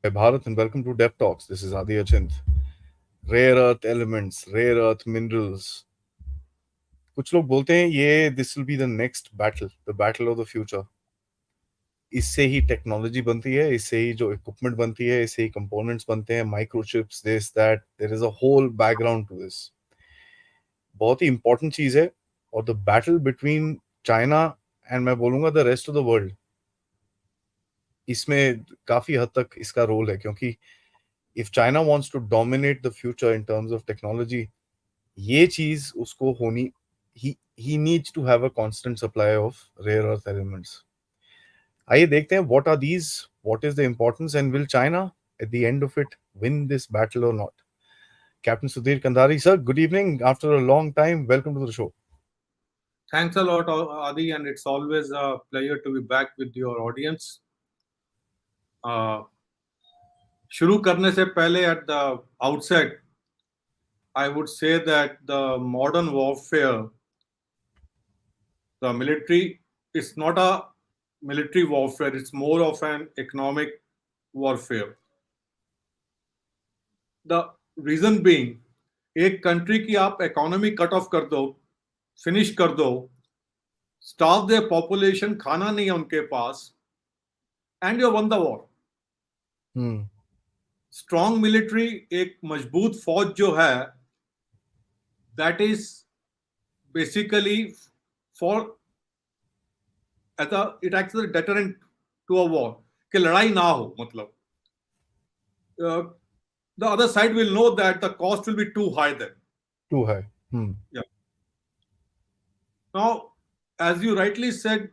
Hi Bharat and welcome to Dev Talks. This is Aadi. Rare earth elements, rare earth minerals. कुछ लोग बोलते हैं ये this will be the next battle, the battle of the future. इससे ही technology बनती है, इससे ही जो इक्विपमेंट बनती है, इससे ही कंपोनेंट्स बनते हैं, microchips, this that, there is a whole background to this. बहुत ही इंपॉर्टेंट चीज है. और the battle between China and मैं बोलूंगा the rest of the world, इसमें काफी हद तक इसका रोल है, क्योंकि if China wants to dominate the future in terms of technology, ये चीज उसको होनी, he needs to have a constant supply of rare earth elements. आइए देखते हैं what are these, what is the importance, and will China at the end of it win this battle or not? Captain Sudhir Kandhari, sir, good evening. After a long time, welcome to the show. Thanks a lot, Adi, and it's always a pleasure to be back with your audience. शुरू करने से पहले at the outset, I would say that the modern warfare, the military, is not a military warfare, it's more of an economic warfare. The reason being, एक country की आप economy cut off कर दो, finish कर दो, staff their population, खाना नहीं है उनके पास, and you won the war. Strong military, एक मजबूत फौज जो है, that is basically for it acts as a deterrent to a war, कि लड़ाई ना हो. मतलब the other side will know that the cost will be too high then. Too high. Yeah. Now, as you rightly said,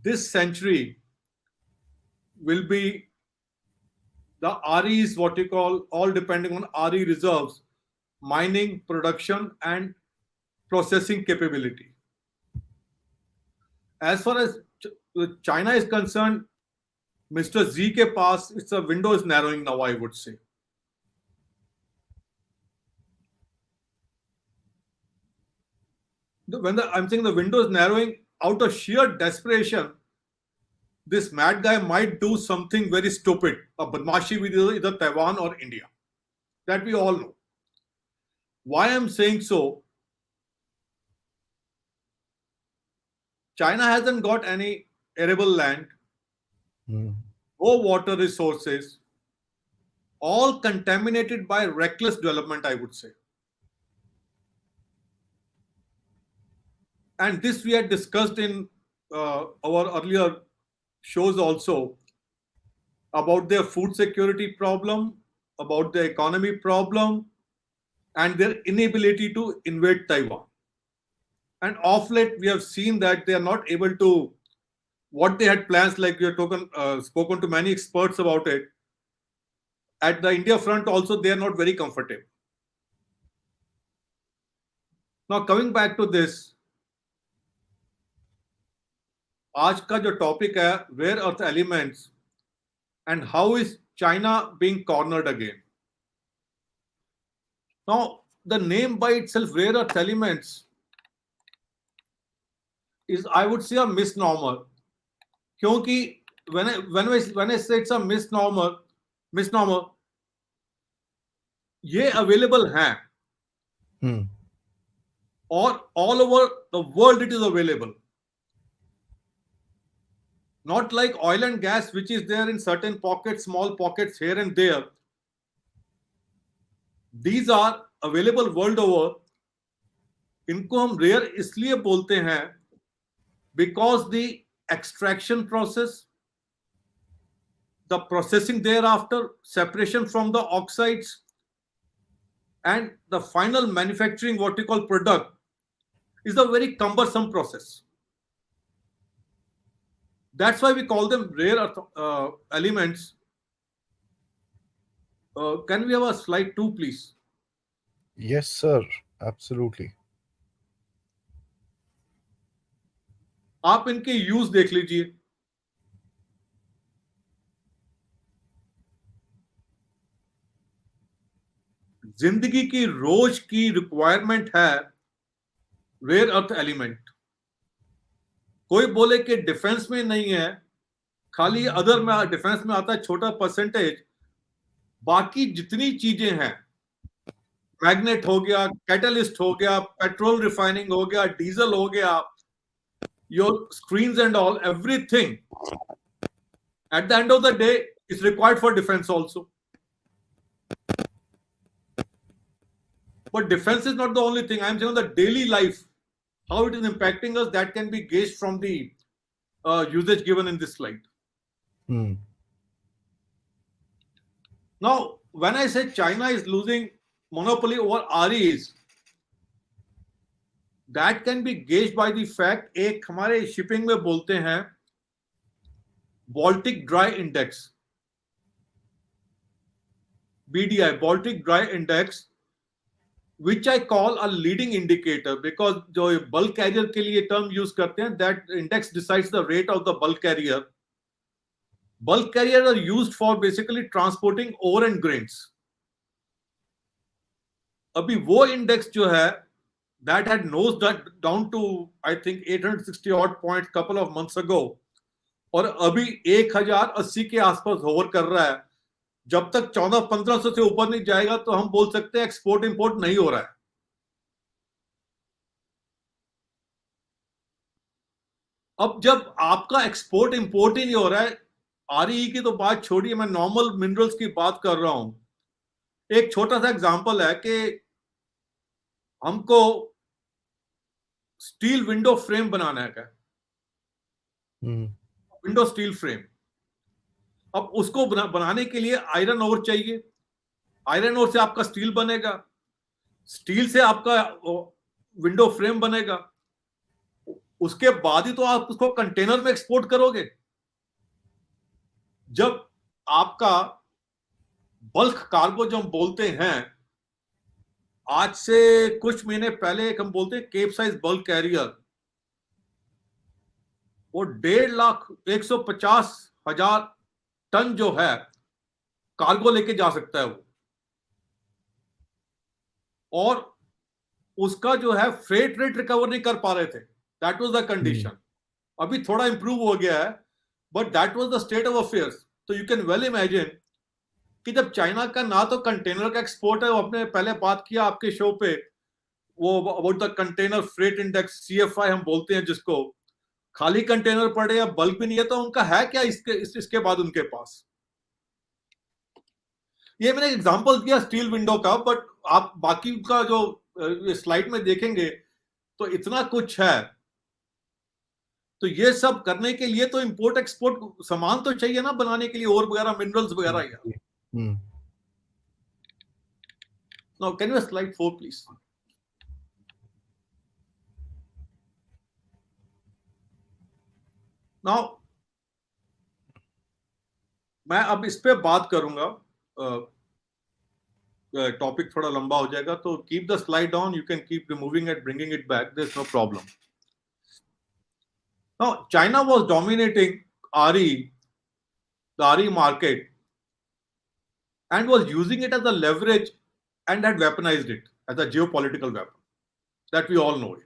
this century will be the REs, what you call, all depending on RE reserves, mining, production, and processing capability. As far as China is concerned, Mr. Z ke paas, it's a window is narrowing now, I would say. I'm saying the window is narrowing out of sheer desperation, this mad guy might do something very stupid, a badmashi with either Taiwan or India. That we all know. Why I'm saying so? China hasn't got any arable land, no water resources, all contaminated by reckless development, I would say. And this we had discussed in our earlier shows also, about their food security problem, about their economy problem, and their inability to invade Taiwan. And of late, we have seen that they are not able to, what they had plans, like we have spoken to many experts about it. At the India front also, they are not very comfortable. Now, coming back to this, आज का जो topic है, rare earth elements and how is China being cornered again. Now, the name by itself, rare earth elements, is, I would say, a misnomer. क्योंकि when I say it's a misnomer, ये available हैं, or all over the world it is available. Not like oil and gas, which is there in certain pockets, small pockets here and there. These are available world over. इनको हम rare इसलिए बोलते हैं because the extraction process, the processing thereafter, separation from the oxides, and the final manufacturing, what we call product, is a very cumbersome process. That's why we call them rare elements. Can we have a slide 2, please? Yes, sir. Absolutely. आप इनके use देख लीजिए. जिंदगी की रोज की requirement है rare earth element. कोई बोले कि डिफेंस में नहीं है, खाली अदर में, डिफेंस में आता है छोटा परसेंटेज, बाकी जितनी चीजें हैं, मैग्नेट हो गया, कैटलिस्ट हो गया, पेट्रोल रिफाइनिंग हो गया, डीजल हो गया, your screens and all, everything at the end of the day is required for defense also. But defense is not the only thing. I'm saying the daily life, how it is impacting us, that can be gauged from the usage given in this slide. Now, when I say China is losing monopoly over REs, that can be gauged by the fact, एक हमारे shipping में बोलते हैं Baltic Dry Index, BDI, Baltic Dry Index, which I call a leading indicator, because जो bulk carrier के लिए term use करते हैं, that index decides the rate of the bulk carrier. Bulk carriers are used for basically transporting ore and grains. अभी वो index जो है, that had nosed down to I think 860 odd points couple of months ago, और अभी 1080 के आसपास hover कर रहा है. जब तक 1400-1500 से ऊपर नहीं जाएगा तो हम बोल सकते हैं एक्सपोर्ट इंपोर्ट नहीं हो रहा है. अब जब आपका एक्सपोर्ट इंपोर्ट ही नहीं हो रहा है, आरई की तो बात छोड़िए, मैं नॉर्मल मिनरल्स की बात कर रहा हूं. एक छोटा सा एग्जांपल है कि हमको स्टील विंडो फ्रेम बनाना है, क्या विंडो स्टील फ्रेम. अब उसको बनाने के लिए आयरन ओर चाहिए. आयरन ओर से आपका स्टील बनेगा, स्टील से आपका विंडो फ्रेम बनेगा. उसके बाद ही तो आप उसको कंटेनर में एक्सपोर्ट करोगे. जब आपका बल्क कार्गो जो हम बोलते हैं, आज से कुछ महीने पहले एक हम बोलते हैं केप साइज बल्क कैरियर, वो 1,50,000 टन जो है कार्गो लेके जा सकता है वो, और उसका जो है फ्रेट रेट रिकवर नहीं कर पा रहे थे. That was the condition. अभी थोड़ा इंप्रूव हो गया है, but that was the state of affairs. तो यू कैन वेल इमेजिन कि जब चाइना का ना तो कंटेनर का एक्सपोर्ट है, वो अपने पहले बात किया आपके शो पे, वो about the container freight index, CFI हम बोलते हैं जिसको, खाली कंटेनर पड़े या बल्क भी नहीं है, तो उनका है क्या इसके बाद उनके पास. ये मैंने एग्जांपल दिया स्टील विंडो का, बट आप बाकी का जो स्लाइड में देखेंगे तो इतना कुछ है. तो ये सब करने के लिए तो इंपोर्ट एक्सपोर्ट सामान तो चाहिए ना बनाने के लिए, और वगैरह मिनरल्स वगैरह. यार now can you slide 4 please. Now मैं अब इस पे बात करूंगा, टॉपिक थोड़ा लंबा हो जाएगा, तो keep the slide on, you can keep removing it, bringing it back, there is no problem. Now China was dominating RE, the RE market, and was using it as a leverage and had weaponized it as a geopolitical weapon, that we all know it.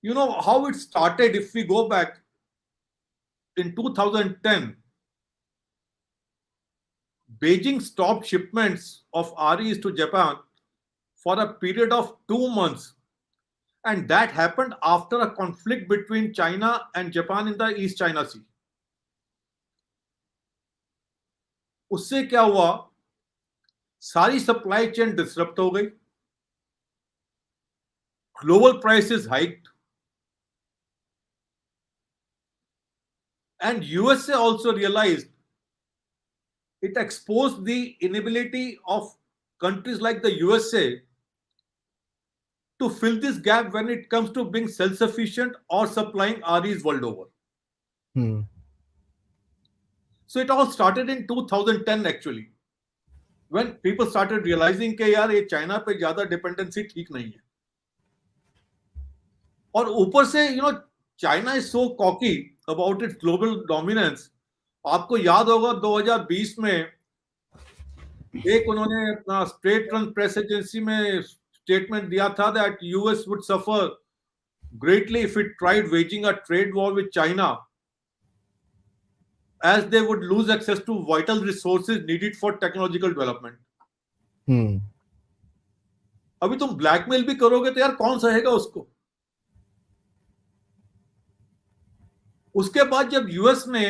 You know how it started. If we go back in 2010, Beijing stopped shipments of REs to Japan for a period of 2 months, and that happened after a conflict between China and Japan in the East China Sea. उससे क्या हुआ, सारी supply chain disrupt हो गई, global prices hiked, and USA also realized, it exposed the inability of countries like the USA to fill this gap when it comes to being self-sufficient or supplying REs world over. So it all started in 2010 actually, when people started realizing कि यार ये China पे ज्यादा dependency ठीक नहीं है. और ऊपर से China is so cocky about it's global dominance. आपको याद होगा 2020 में एक उन्होंने अपना स्टेट रन प्रेस एजेंसी में स्टेटमेंट दिया था that US would suffer greatly if it tried waging a trade war with China. as they would lose access to vital resources needed for technological development. अभी तुम blackmail भी करोगे तो यार कौन सहेगा उसको? उसके बाद जब यूएस ने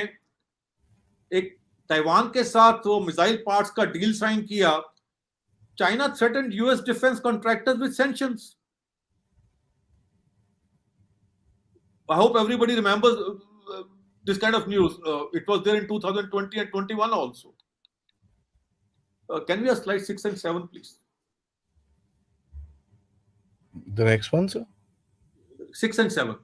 एक ताइवान के साथ वो मिसाइल पार्ट्स का डील साइन किया, China threatened US defence contractors with sanctions. I hope everybody remembers this kind of news. It was there in 2020 and 21 also. Can we have slide 6 and 7, please? The next one, sir? 6 and 7.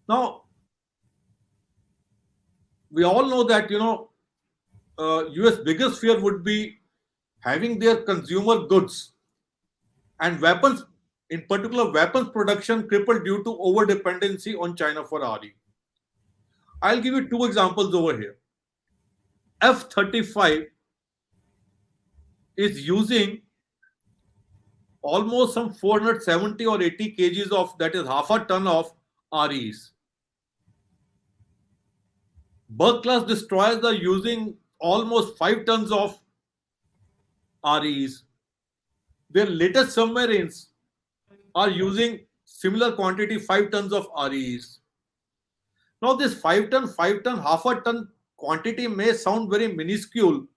Now, we all know that, US biggest fear would be having their consumer goods and weapons, in particular weapons production, crippled due to over dependency on China for Aadi. I'll give you two examples over here. F-35 is using almost some 470 or 80 kgs of, that is half a ton of REs. Berg class destroyers are using almost 5 tons of REs. Their latest submarines are using similar quantity, 5 tons of REs. Now this 5 ton, half a ton quantity may sound very minuscule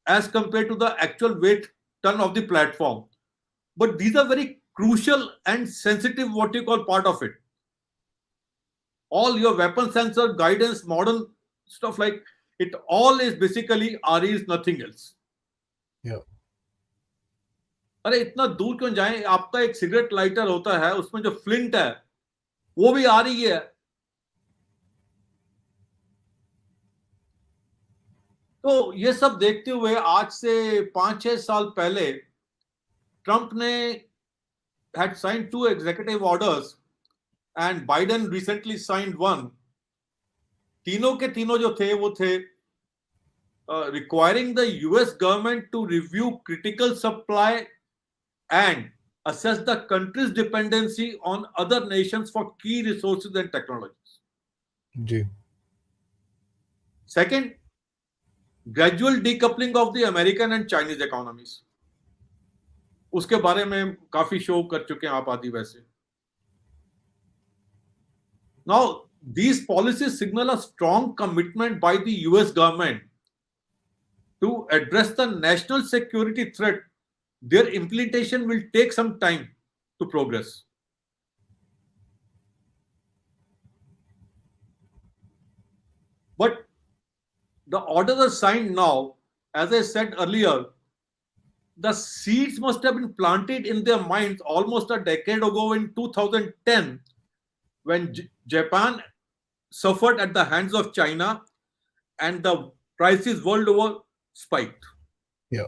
as compared to the actual weight ton of the platform. But these are very crucial and sensitive, what you call, part of it. All your weapon sensor, guidance, modern stuff like it, all is basically REs, nothing else. Yeah. अरे इतना दूर क्यों जाएं? आपका एक cigarette lighter होता है, उसमें जो फ्लिंट है वो भी आ रही है. तो ये सब देखते हुए आज से 5-6 साल पहले ट्रंप ने had signed 2 executive orders and Biden recently signed 1. तीनों के तीनों जो थे वो थे requiring the US government to review critical supply and assess the country's dependency on other nations for key resources and technologies. Ji. Second, gradual decoupling of the American and Chinese economies. उसके बारे में काफी show कर चुके हैं आप आदि वैसे. Now, these policies signal a strong commitment by the US government to address the national security threat. Their implementation will take some time to progress. But the orders are signed now. As I said earlier, the seeds must have been planted in their minds almost a decade ago in 2010 when Japan suffered at the hands of China and the prices world over spiked. Yeah.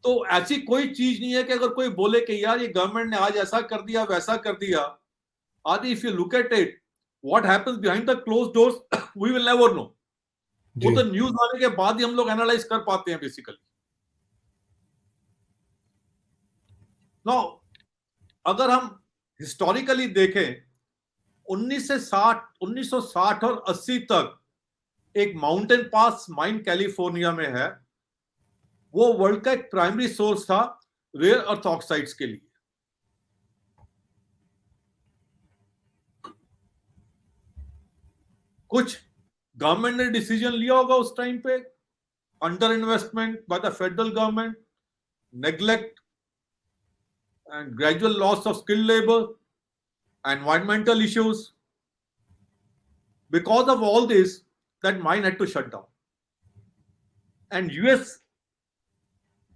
तो ऐसी कोई चीज नहीं है कि अगर कोई बोले कि यार ये गवर्नमेंट ने आज ऐसा कर दिया वैसा कर दिया. Aadi, if you look at it, what happens behind the close doors, we will never know. वो तो न्यूज आने के बाद ही हम लोग एनालाइज कर पाते हैं बेसिकली. नाउ अगर हम हिस्टोरिकली देखें 1960 और 80 तक एक माउंटेन पास माइन कैलिफोर्निया में है, वो वर्ल्ड का एक प्राइमरी सोर्स था रेयर अर्थ ऑक्साइड्स के लिए. कुछ गवर्नमेंट ने डिसीजन लिया होगा उस टाइम पे, under investment by the federal government, neglect and gradual loss of skilled labor, environmental issues. Because of all this, that mine had to shut down. And US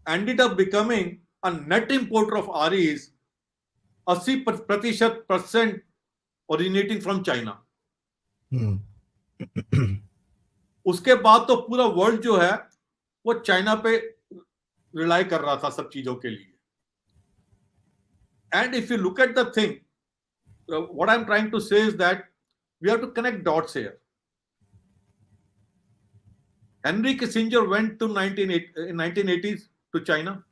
ended up becoming a net importer of REs, 80% originating from China. उसके बाद तो पूरा world जो है वो China पे rely कर रहा था सब चीजों के लिए. And if you look at the thing, what I'm trying to say is that we have to connect dots here. Henry Kissinger went to in 1980s to China.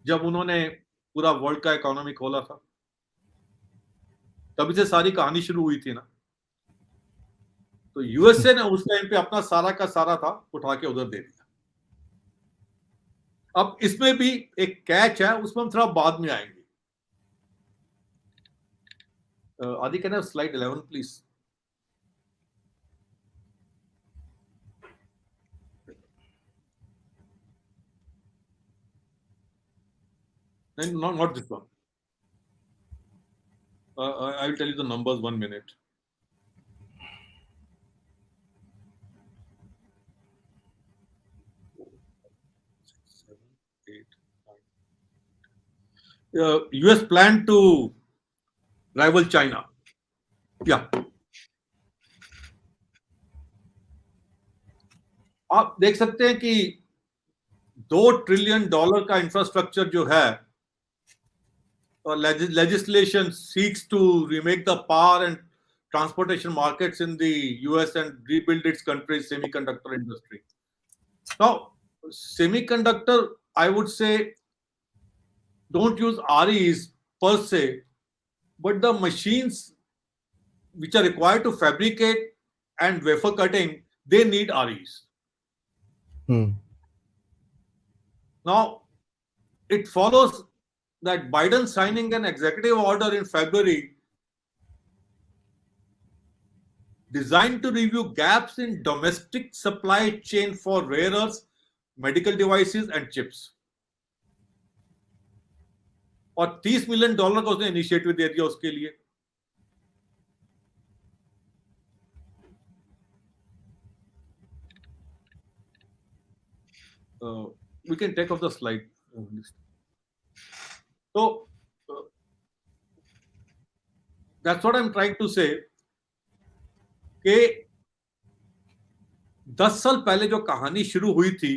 जब उन्होंने पूरा वर्ल्ड का इकोनॉमी खोला था, तभी से सारी कहानी शुरू हुई थी ना। तो यूएसए ने उस टाइम पे अपना सारा का सारा था उठा के उधर दे दिया। अब इसमें भी एक कैच है, उसमें हम थोड़ा बाद में आएंगे। आदि can have slide 11 please. Not this one. I will tell you the numbers 1 minute. US plan to rival China. Yeah. आप देख सकते हैं कि $2 ट्रिलियन का इंफ्रास्ट्रक्चर जो है, legislation seeks to remake the power and transportation markets in the US and rebuild its country's semiconductor industry. Now, semiconductor, I would say, don't use REs per se, but the machines which are required to fabricate and wafer cutting, they need REs. Now, it follows that Biden signing an executive order in February designed to review gaps in domestic supply chain for rare earths, medical devices and chips. और $30 million का उसने initiative दे दिया उसके लिए। We can take off the slide. So that's what I'm trying to say कि 10 साल पहले जो कहानी शुरू हुई थी,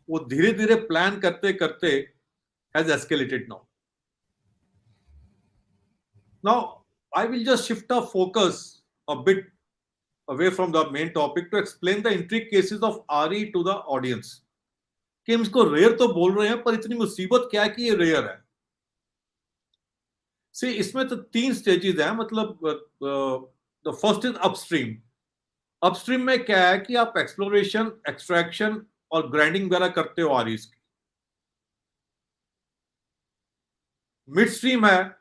वो धीरे धीरे प्लान करते करते has escalated now. Now, I will just shift our focus a bit away from the main topic to explain the intricacies of RE to the audience. कि हम इसको रेयर तो बोल रहे हैं, पर इतनी मुसीबत क्या है कि ये रेयर है। See, इसमें तो 3 स्टेजेस हैं, मतलब the first is upstream. Upstream में क्या है कि आप एक्सप्लोरेशन, एक्सट्रैक्शन और ग्राइंडिंग वगैरह करते हो आरीज की। मिड स्ट्रीम है,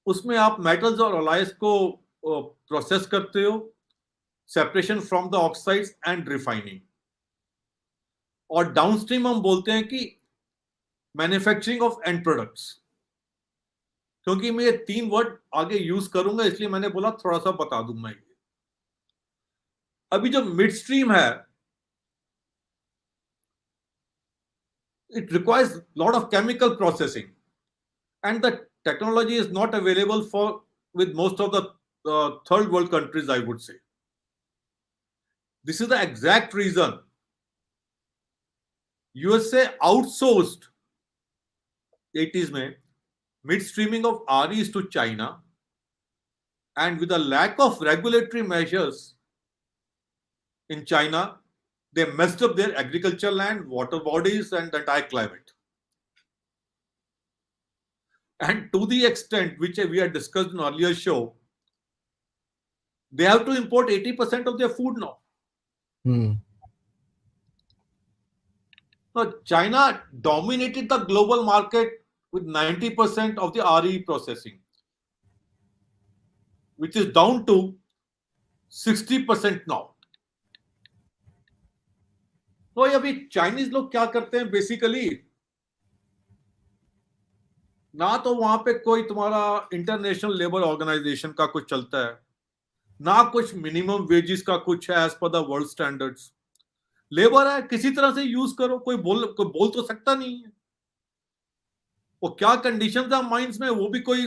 उसमें आप मेटल्स और अलॉयज को प्रोसेस करते हो, separation from the oxides and refining. और डाउनस्ट्रीम हम बोलते हैं कि मैन्युफैक्चरिंग ऑफ एंड प्रोडक्ट्स। क्योंकि मैं ये 3 वर्ड आगे यूज करूंगा, इसलिए मैंने बोला थोड़ा सा बता दूं मैं। अभी जो मिड स्ट्रीम है, it requires lot of chemical processing and the technology is not available for with most of the third world countries, I would say. This is the exact reason USA outsourced 80s में mid streaming of REs to China, and with a lack of regulatory measures in China, they messed up their agricultural land, water bodies and the entire climate. And to the extent which we had discussed in earlier show, they have to import 80% of their food now. Now, China dominated the global market with 90% of the RE processing, which is down to 60% now. तो अभी Chinese लोग क्या करते हैं basically, ना तो वहां पे कोई तुम्हारा इंटरनेशनल लेबर ऑर्गेनाइजेशन का कुछ चलता है, ना कुछ मिनिमम वेजेस का कुछ है as per the world standards. Labour है, किसी तरह से यूज करो, कोई बोल तो सकता नहीं है। वो क्या कंडीशंस है माइंस में, वो भी कोई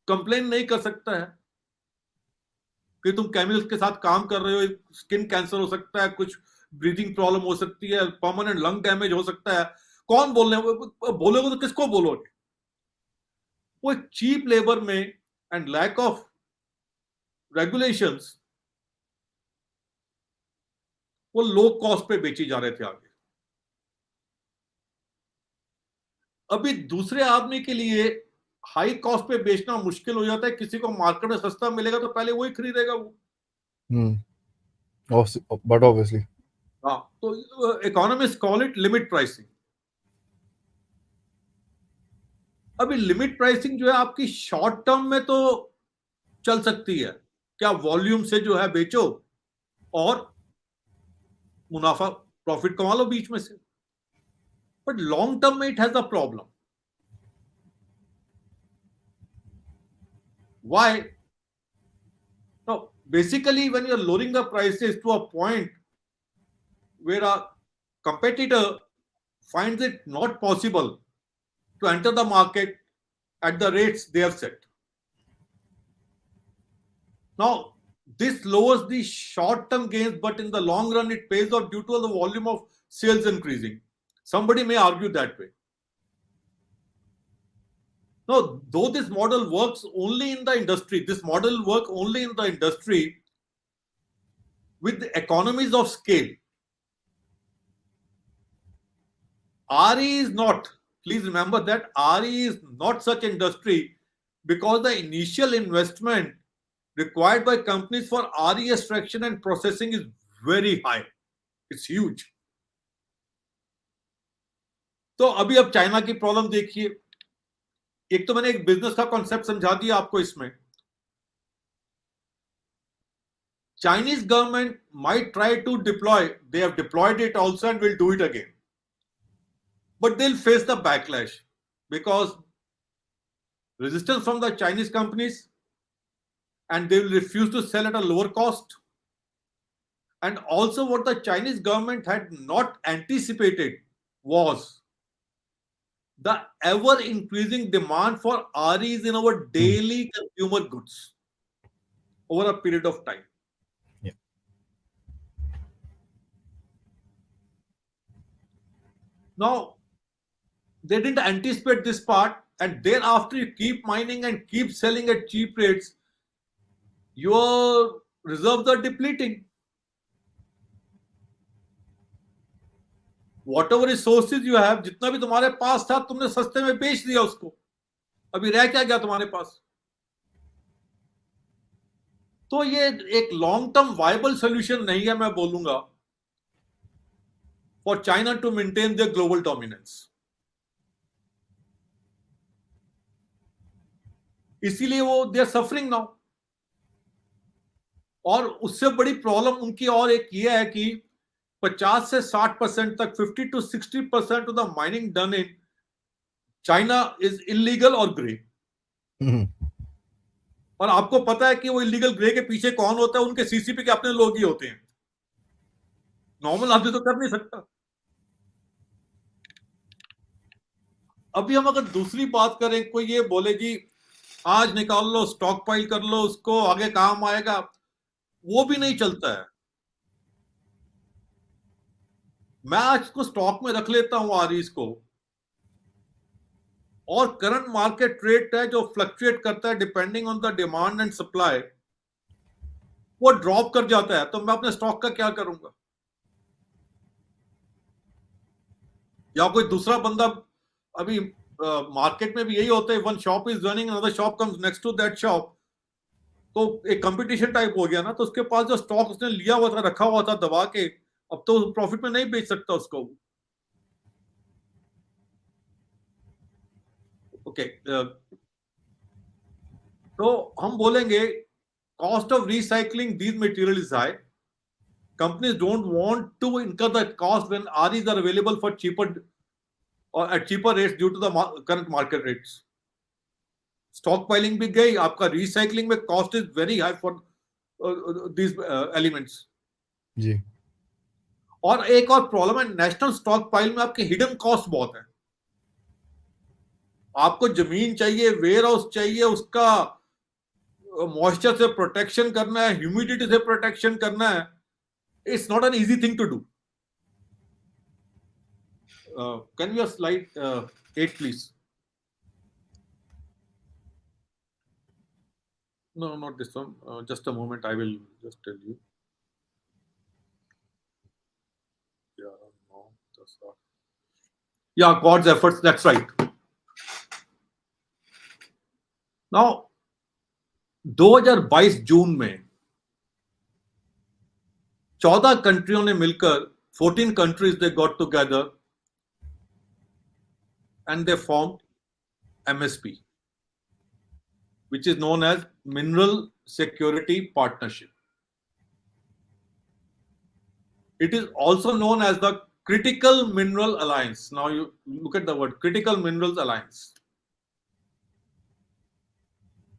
कंप्लेन नहीं कर सकता है कि तुम केमिकल्स के साथ काम कर रहे हो, स्किन कैंसर हो सकता है, कुछ ब्रीथिंग प्रॉब्लम हो सकती है, परमानेंट लंग डैमेज हो सकता है। कौन बोलोगे तो किसको बोलोगे? वो चीप लेबर में एंड लैक ऑफ रेगुलेशंस, वो लो कॉस्ट पे बेची जा रहे थे आगे। अभी दूसरे आदमी के लिए हाई कॉस्ट पे बेचना मुश्किल हो जाता है. किसी को मार्केट में सस्ता मिलेगा तो पहले वही खरीदेगा वो. But obviously. हाँ, तो economist call it limit pricing. अभी लिमिट प्राइसिंग जो है आपकी शॉर्ट टर्म में तो चल सकती है, क्या वॉल्यूम से जो है बेचो और मुनाफा प्रॉफिट कमा लो बीच में से. बट लॉन्ग टर्म में it has a problem. Why? Now, basically, when you're lowering the prices to a point where a competitor finds it not possible to enter the market at the rates they have set. Now, this lowers the short-term gains, but in the long run, it pays off due to the volume of sales increasing. Somebody may argue that way. Now, though this model works only in the industry, this model works only in the industry with the economies of scale. RE is not. Please remember that RE is not such industry because the initial investment required by companies for RE extraction and processing is very high. It's huge. तो अभी अब China की problem देखिए. एक तो मैंने एक business का कॉन्सेप्ट समझा दिया आपको. इसमें Chinese government might try to deploy, they have deployed it also and will do it again. But they'll face the backlash because resistance from the Chinese companies, and they will refuse to sell at a lower cost. And also what the Chinese government had not anticipated was the ever increasing demand for REs in our daily consumer goods over a period of time. Yeah. Now, they didn't anticipate this part, and thereafter you keep mining and keep selling at cheap rates, your reserves are depleting. Whatever resources you have, जितना भी तुम्हारे पास था तुमने सस्ते में बेच दिया उसको. अभी रह क्या गया तुम्हारे पास? तो ये एक लॉन्ग टर्म वायबल सोल्यूशन नहीं है, मैं बोलूंगा, for China to maintain their global dominance. इसीलिए वो दे आर सफरिंग नाउ. और उससे बड़ी प्रॉब्लम उनकी और एक ये है कि 50 से 60% तक, 50 to 60% of the mining done in China is illegal और ग्रे. और आपको पता है कि वो इलीगल ग्रे के पीछे कौन होता है? उनके सीसीपी के अपने लोग ही होते हैं. नॉर्मल आदमी तो कर नहीं सकता. अभी हम अगर दूसरी बात करें, कोई ये बोले जी आज निकाल लो, स्टॉक पाइल कर लो, उसको आगे काम आएगा, वो भी नहीं चलता है. मैं आज को स्टॉक में रख लेता हूं आरईज को, और करंट मार्केट रेट है जो फ्लक्चुएट करता है depending on the demand and supply, वो ड्रॉप कर जाता है, तो मैं अपने स्टॉक का क्या करूंगा? या कोई दूसरा बंदा, अभी मार्केट में भी यही होता है, one shop is running, another shop comes next to that shop, तो एक कंपटीशन टाइप हो गया ना. तो उसके पास जो स्टॉक उसने लिया हुआ था, रखा हुआ था दबा के, अब तो प्रॉफिट में नहीं बेच सकता उसको. ओके, तो हम बोलेंगे cost of recycling these material is high. Companies don't want to incur the cost when REs are available for cheaper or at cheaper rates due to the current market rates. Stockpiling भी गई, आपका recycling में cost is very high for these elements. जी. और एक और problem है, national stock pile में आपके हिडन कॉस्ट बहुत है. आपको जमीन चाहिए, वेयर हाउस चाहिए, उसका मॉइस्चर से प्रोटेक्शन करना है, ह्यूमिडिटी से प्रोटेक्शन करना है. It's not an easy thing to do. Can we have slide 8, please? No, not this one. Just a moment. I will just tell you. Yeah, no, that's not. Yeah, God's efforts. That's right. Now 2022 जून में 14 कंट्रियों ने मिलकर 14 countries they got together and they formed MSP, which is known as Mineral Security Partnership. It is also known as the Critical Mineral Alliance. Now you look at the word Critical Minerals Alliance.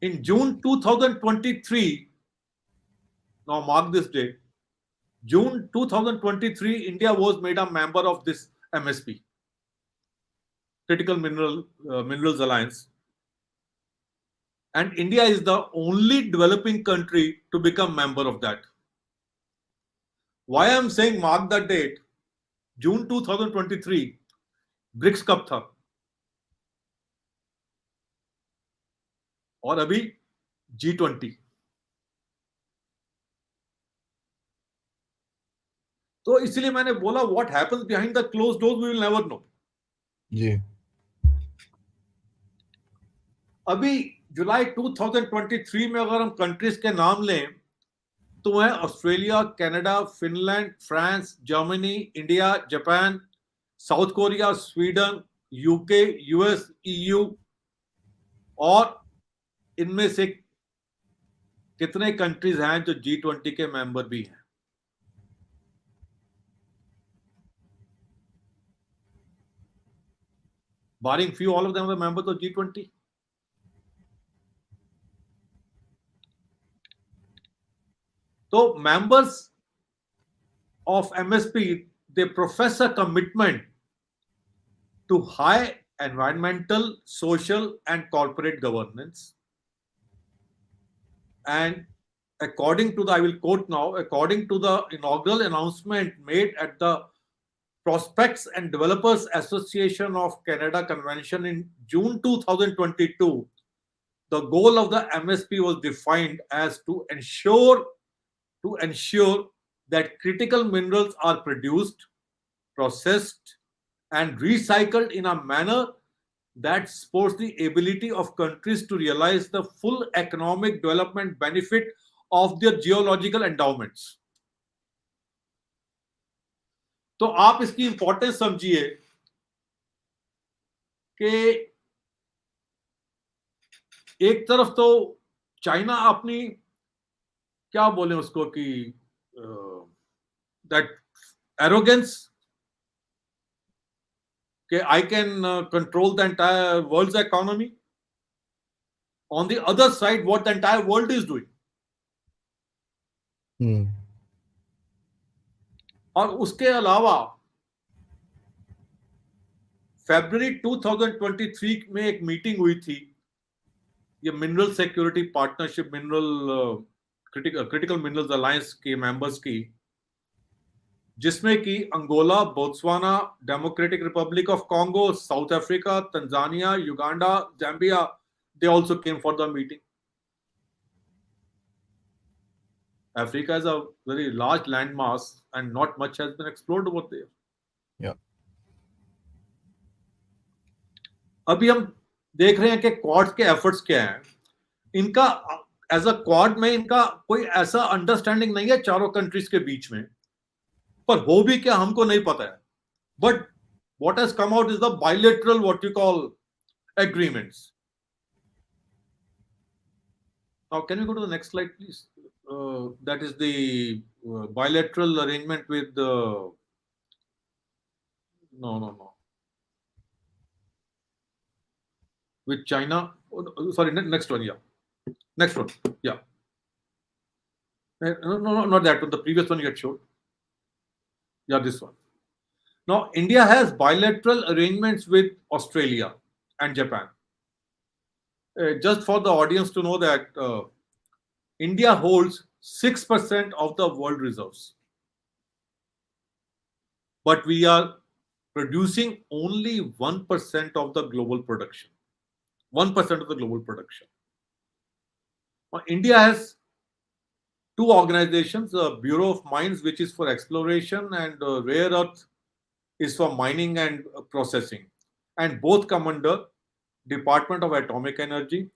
In June 2023, now mark this date, June 2023, India was made a member of this MSP, Critical Minerals Alliance. And India is the only developing country to become member of that. Why I'm saying mark the date, June 2023, BRICS कब था और अभी G20. तो इसलिए मैंने बोला what happens behind the closed doors we will never know. जी. अभी जुलाई 2023 में अगर हम कंट्रीज के नाम लें तो है Australia, Canada, Finland, France, Germany, India, Japan, south Korea, Sweden, UK, US, EU. और इनमें से कितने कंट्रीज हैं जो G20 के मेंबर भी हैं? Barring few, all of them are members of G20. So members of MSP, they profess a commitment to high environmental, social, and corporate governance. And according to the, I will quote now, according to the inaugural announcement made at the Prospects and Developers Association of Canada Convention in June 2022, the goal of the MSP was defined as to ensure that critical minerals are produced, processed, and recycled in a manner that supports the ability of countries to realize the full economic development benefit of their geological endowments. तो आप इसकी importance समझिए कि एक तरफ तो China अपनी क्या बोले उसको कि दैट एरोगेंस कि I can control the entire world's economy. On the other side what the entire world is doing. और उसके अलावा फरवरी 2023 में एक मीटिंग हुई थी ये mineral security partnership, mineral critical minerals alliance के मेंबर्स की, जिसमें कि Angola, Botswana, Democratic Republic of Congo, South Africa, Tanzania, Uganda, Zambia, they also came for the meeting. Africa is a very large landmass and not much has been explored over there. Yeah. अभी हम देख रहे हैं कि quad के efforts क्या हैं. इनका एज अ क्वाड में इनका कोई ऐसा अंडरस्टैंडिंग नहीं है चारों कंट्रीज के बीच में, पर हो भी क्या हमको नहीं पता है. But what has come out is the bilateral what you call agreements. Now, can we go to the next slide, please? That is the bilateral arrangement with with China. Oh, sorry, next one, yeah. Next one, yeah. No, not that one. The previous one you had showed. Yeah, this one. Now, India has bilateral arrangements with Australia and Japan. Just for the audience to know that India holds 6% of the world reserves. But we are producing only 1% of the global production. 1% of the global production. India has two organizations, the Bureau of Mines, which is for exploration, and Rare Earth is for mining and processing. And both come under Department of Atomic Energy.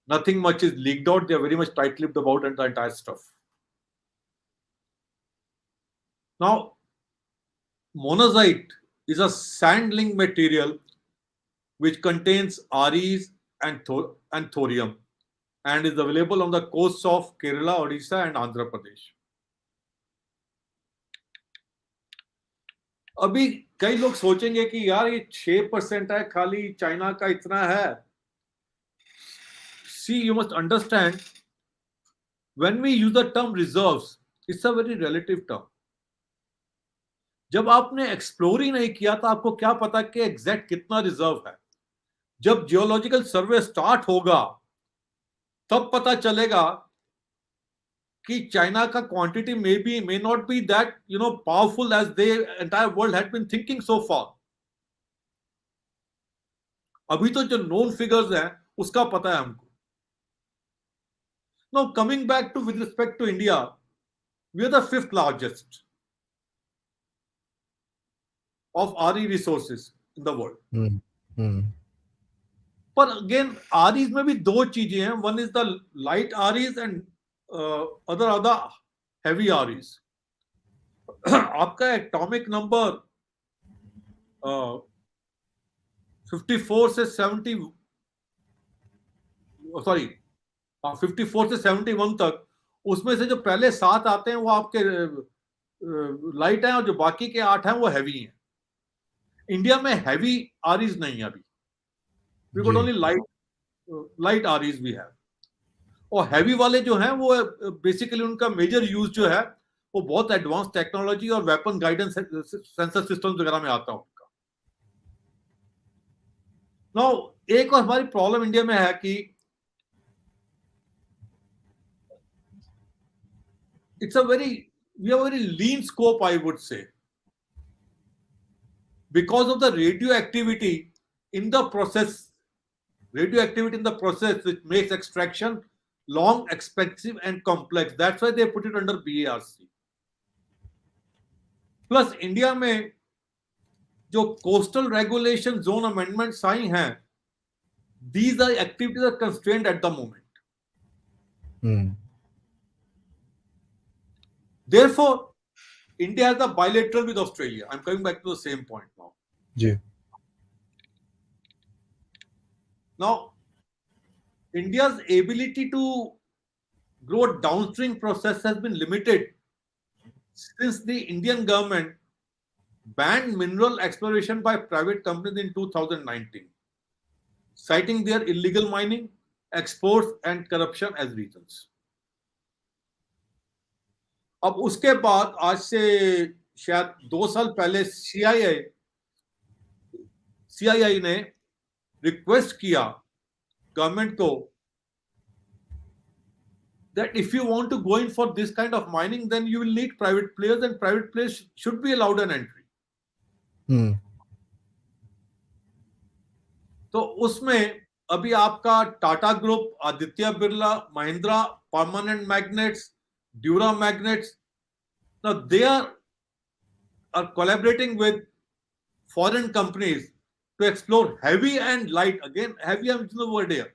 Nothing much is leaked out. They are very much tight-lipped about the entire stuff. Now, monazite is a sand-linked material which contains REs and thorium and is available on the coasts of Kerala, Odisha and Andhra Pradesh. अभी कई लोग सोचेंगे कि यार ये 6% है, खाली China का इतना है. See, you must understand, when we use the term reserves, it's a very relative term. जब आपने एक्सप्लोर ही नहीं किया तो आपको क्या पता कि एग्जैक्ट कितना रिजर्व है. जब जियोलॉजिकल सर्वे स्टार्ट होगा तब पता चलेगा कि चाइना का quantity may not be that powerful as the entire world had been thinking so far. अभी तो जो known figures हैं उसका पता है हमको. Now coming back to with respect to India, we are the 5th largest of RE resources in the world. But again, REs में भी दो चीजें हैं. One is the light REs and other are the heavy REs. आपका atomic number 54 से 71 तक, उसमें से जो पहले 7 आते हैं वो आपके लाइट हैं और जो बाकी के 8 हैं वो हैवी हैं. इंडिया में हैवी आरईज नहीं है अभी. We got only light REEs we have. और हैवी वाले जो हैं वो बेसिकली उनका मेजर यूज जो है वो बहुत एडवांस टेक्नोलॉजी और वेपन गाइडेंस सेंसर सिस्टम्स वगैरह में आता है उनका. नाउ एक और हमारी प्रॉब्लम इंडिया में है कि we have a very lean scope, I would say, because of the radioactivity in the process which makes extraction long, expensive and complex. That's why they put it under BARC. Plus India में जो coastal regulation zone amendments आई हैं, these are activities are constrained at the moment. Therefore, India has a bilateral with Australia. I'm coming back to the same point now. Yeah. Now, India's ability to grow downstream process has been limited since the Indian government banned mineral exploration by private companies in 2019, citing their illegal mining, exports and corruption as reasons. अब उसके बाद आज से शायद 2 साल पहले CII ने request किया गवर्नमेंट को that if you want to go in for this kind of mining, then you will need private players and private players should be allowed an entry. तो उसमें अभी आपका Tata group, Aditya Birla, Mahindra, permanent magnets, Dura Magnets, now they are collaborating with foreign companies to explore heavy and light. Again, heavy is the word here.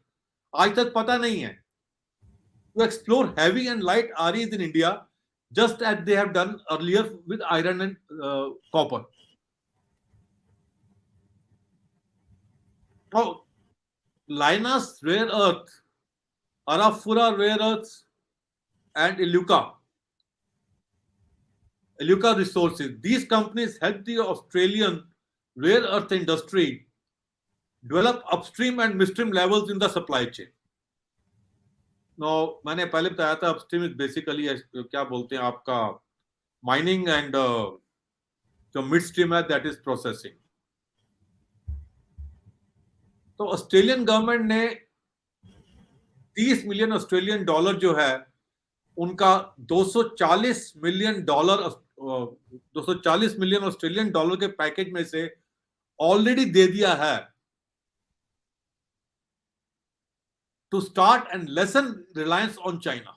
आज तक पता नहीं है. To explore heavy and light REs in India, just as they have done earlier with iron and copper. Now, Lynas rare earth, Arafura rare earths, and Iluka resources. These companies help the Australian rare earth industry develop upstream and midstream levels in the supply chain. Now, मैंने पहले बताया था upstream is basically क्या बोलते हैं आपका mining and जो midstream है that is processing. तो ऑस्ट्रेलियन गवर्नमेंट ने 30 मिलियन ऑस्ट्रेलियन डॉलर जो है उनका 240 मिलियन ऑस्ट्रेलियन डॉलर के पैकेज में से ऑलरेडी दे दिया है to start and lessen reliance on China.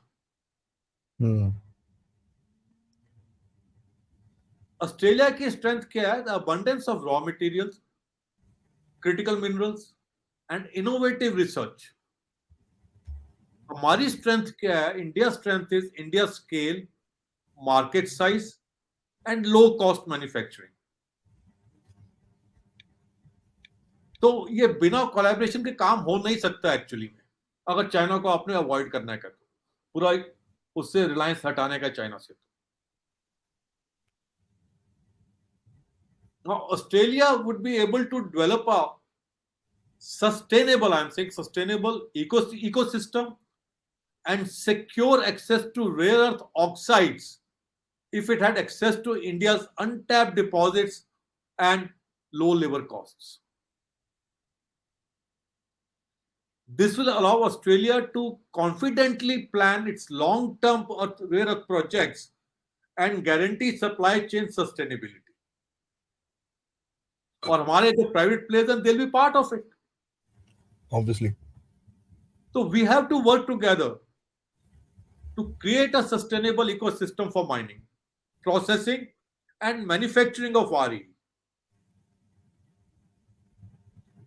Australia की स्ट्रेंथ क्या है? The abundance of raw materials, critical minerals and innovative research. हमारी स्ट्रेंथ क्या है? India strength is India scale, market size and low cost manufacturing. तो ये बिना collaboration के काम हो नहीं सकता एक्चुअली में. अगर चाइना को आपने अवॉइड करना है तो पूरा उससे रिलायंस हटाने का चाइना से. Now, Australia would be able to develop a sustainable, I'm saying sustainable ecosystem and secure access to rare earth oxides if it had access to India's untapped deposits and low labor costs. This will allow Australia to confidently plan its long-term rare earth projects and guarantee supply chain sustainability. और हमारे जो private players and they'll be part of it. Obviously. So we have to work together to create a sustainable ecosystem for mining, processing, and manufacturing of RE.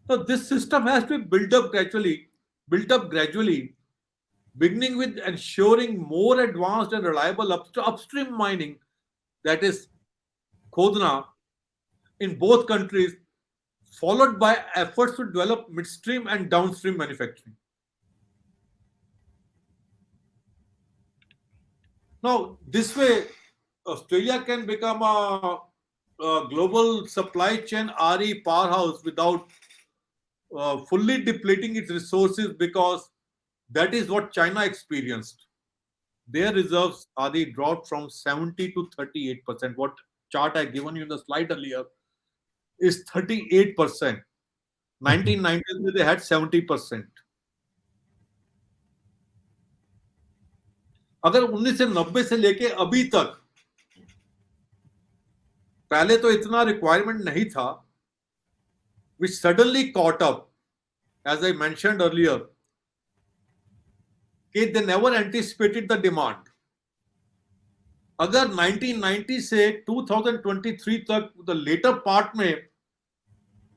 So this system has to be built up gradually, beginning with ensuring more advanced and reliable upstream mining, that is Khodna, in both countries, followed by efforts to develop midstream and downstream manufacturing. Now, this way, Australia can become a global supply chain RE powerhouse without fully depleting its resources, because that is what China experienced. Their reserves Aadi dropped from 70 to 38%. What chart I given you in the slide earlier is 38%. 1990s they had 70%. अगर 1990 से लेके अभी तक, पहले तो इतना requirement नहीं था, which suddenly caught up, as I mentioned earlier, they never anticipated the demand. अगर 1990 से 2023 तक द लेटर पार्ट में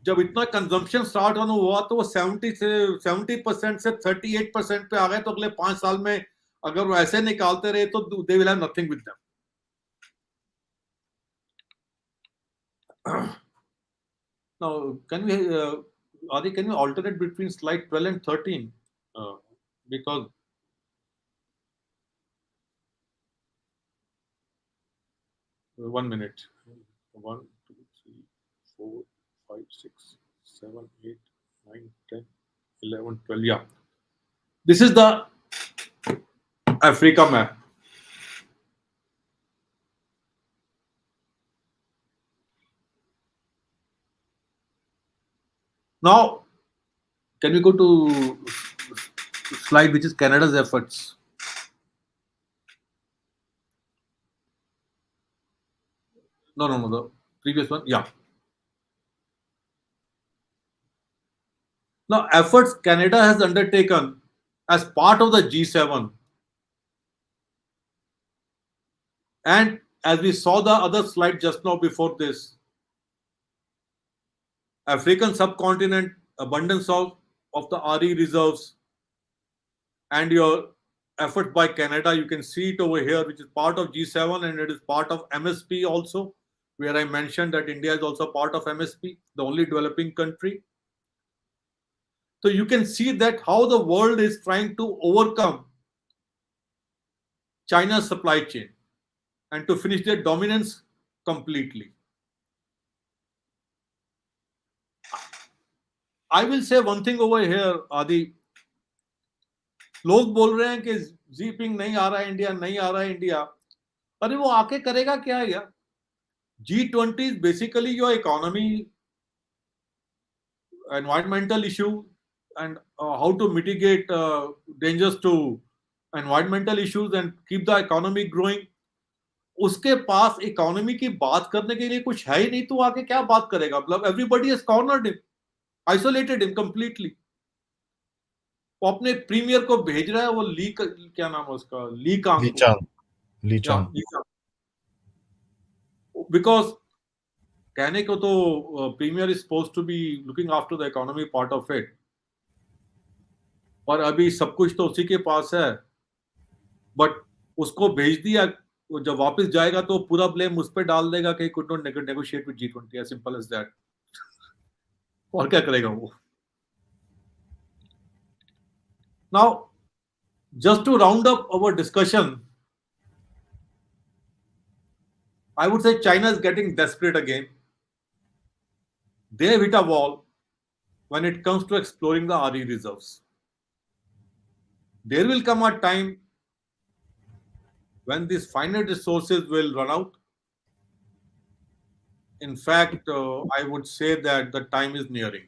जब इतना कंजम्पशन स्टार्ट होना हुआ तो वो 70% से 38% पे आ गए. तो अगले 5 साल में अगर वो ऐसे निकालते रहे तो they will have nothing with them. Now, Adi, can we alternate between slide 12 and 13? Because one minute. 1, 2, 3, 4, 5, 6, 7, 8, 9, 10, 11, 12. Yeah. This is the Africa map. Now, can we go to slide which is Canada's efforts? No, the previous one. Yeah. Now, efforts Canada has undertaken as part of the G7. And as we saw the other slide just now before this, African subcontinent, abundance of the RE reserves, and your effort by Canada, you can see it over here, which is part of G7 and it is part of MSP also, where I mentioned that India is also part of MSP, the only developing country. So you can see that how the world is trying to overcome China's supply chain and to finish their dominance completely. I will say one thing over here, Adi. लोग बोल रहे हैं कि जीपिंग नहीं आ रहा है India, नहीं आ रहा है इंडिया. अरे वो आके करेगा क्या यार? G20 is basically your economy, environmental issue, and how to mitigate dangers to environmental issues and keep the economy growing. उसके पास इकोनॉमी की बात करने के लिए कुछ है ही नहीं, तो आके क्या बात करेगा? मतलब everybody is cornered him, isolated him completely. वो अपने प्रीमियर को भेज रहा है, वो लीक, क्या नाम है उसका, ली चांग. बिकॉज कहने को तो premier is supposed to be looking after the economy part of it, और अभी सब कुछ तो उसी के पास है, बट उसको भेज दिया, वो जब वापस जाएगा तो पूरा ब्लेम उस पर डाल देगा कि could not negotiate with G20, as simple as that. और क्या करेगा वो? Now, just to round up our discussion, I would say China is getting desperate again. They have hit a wall when it comes to exploring the Aadi reserves. There will come a time when these finite resources will run out. In fact, I would say that the time is nearing.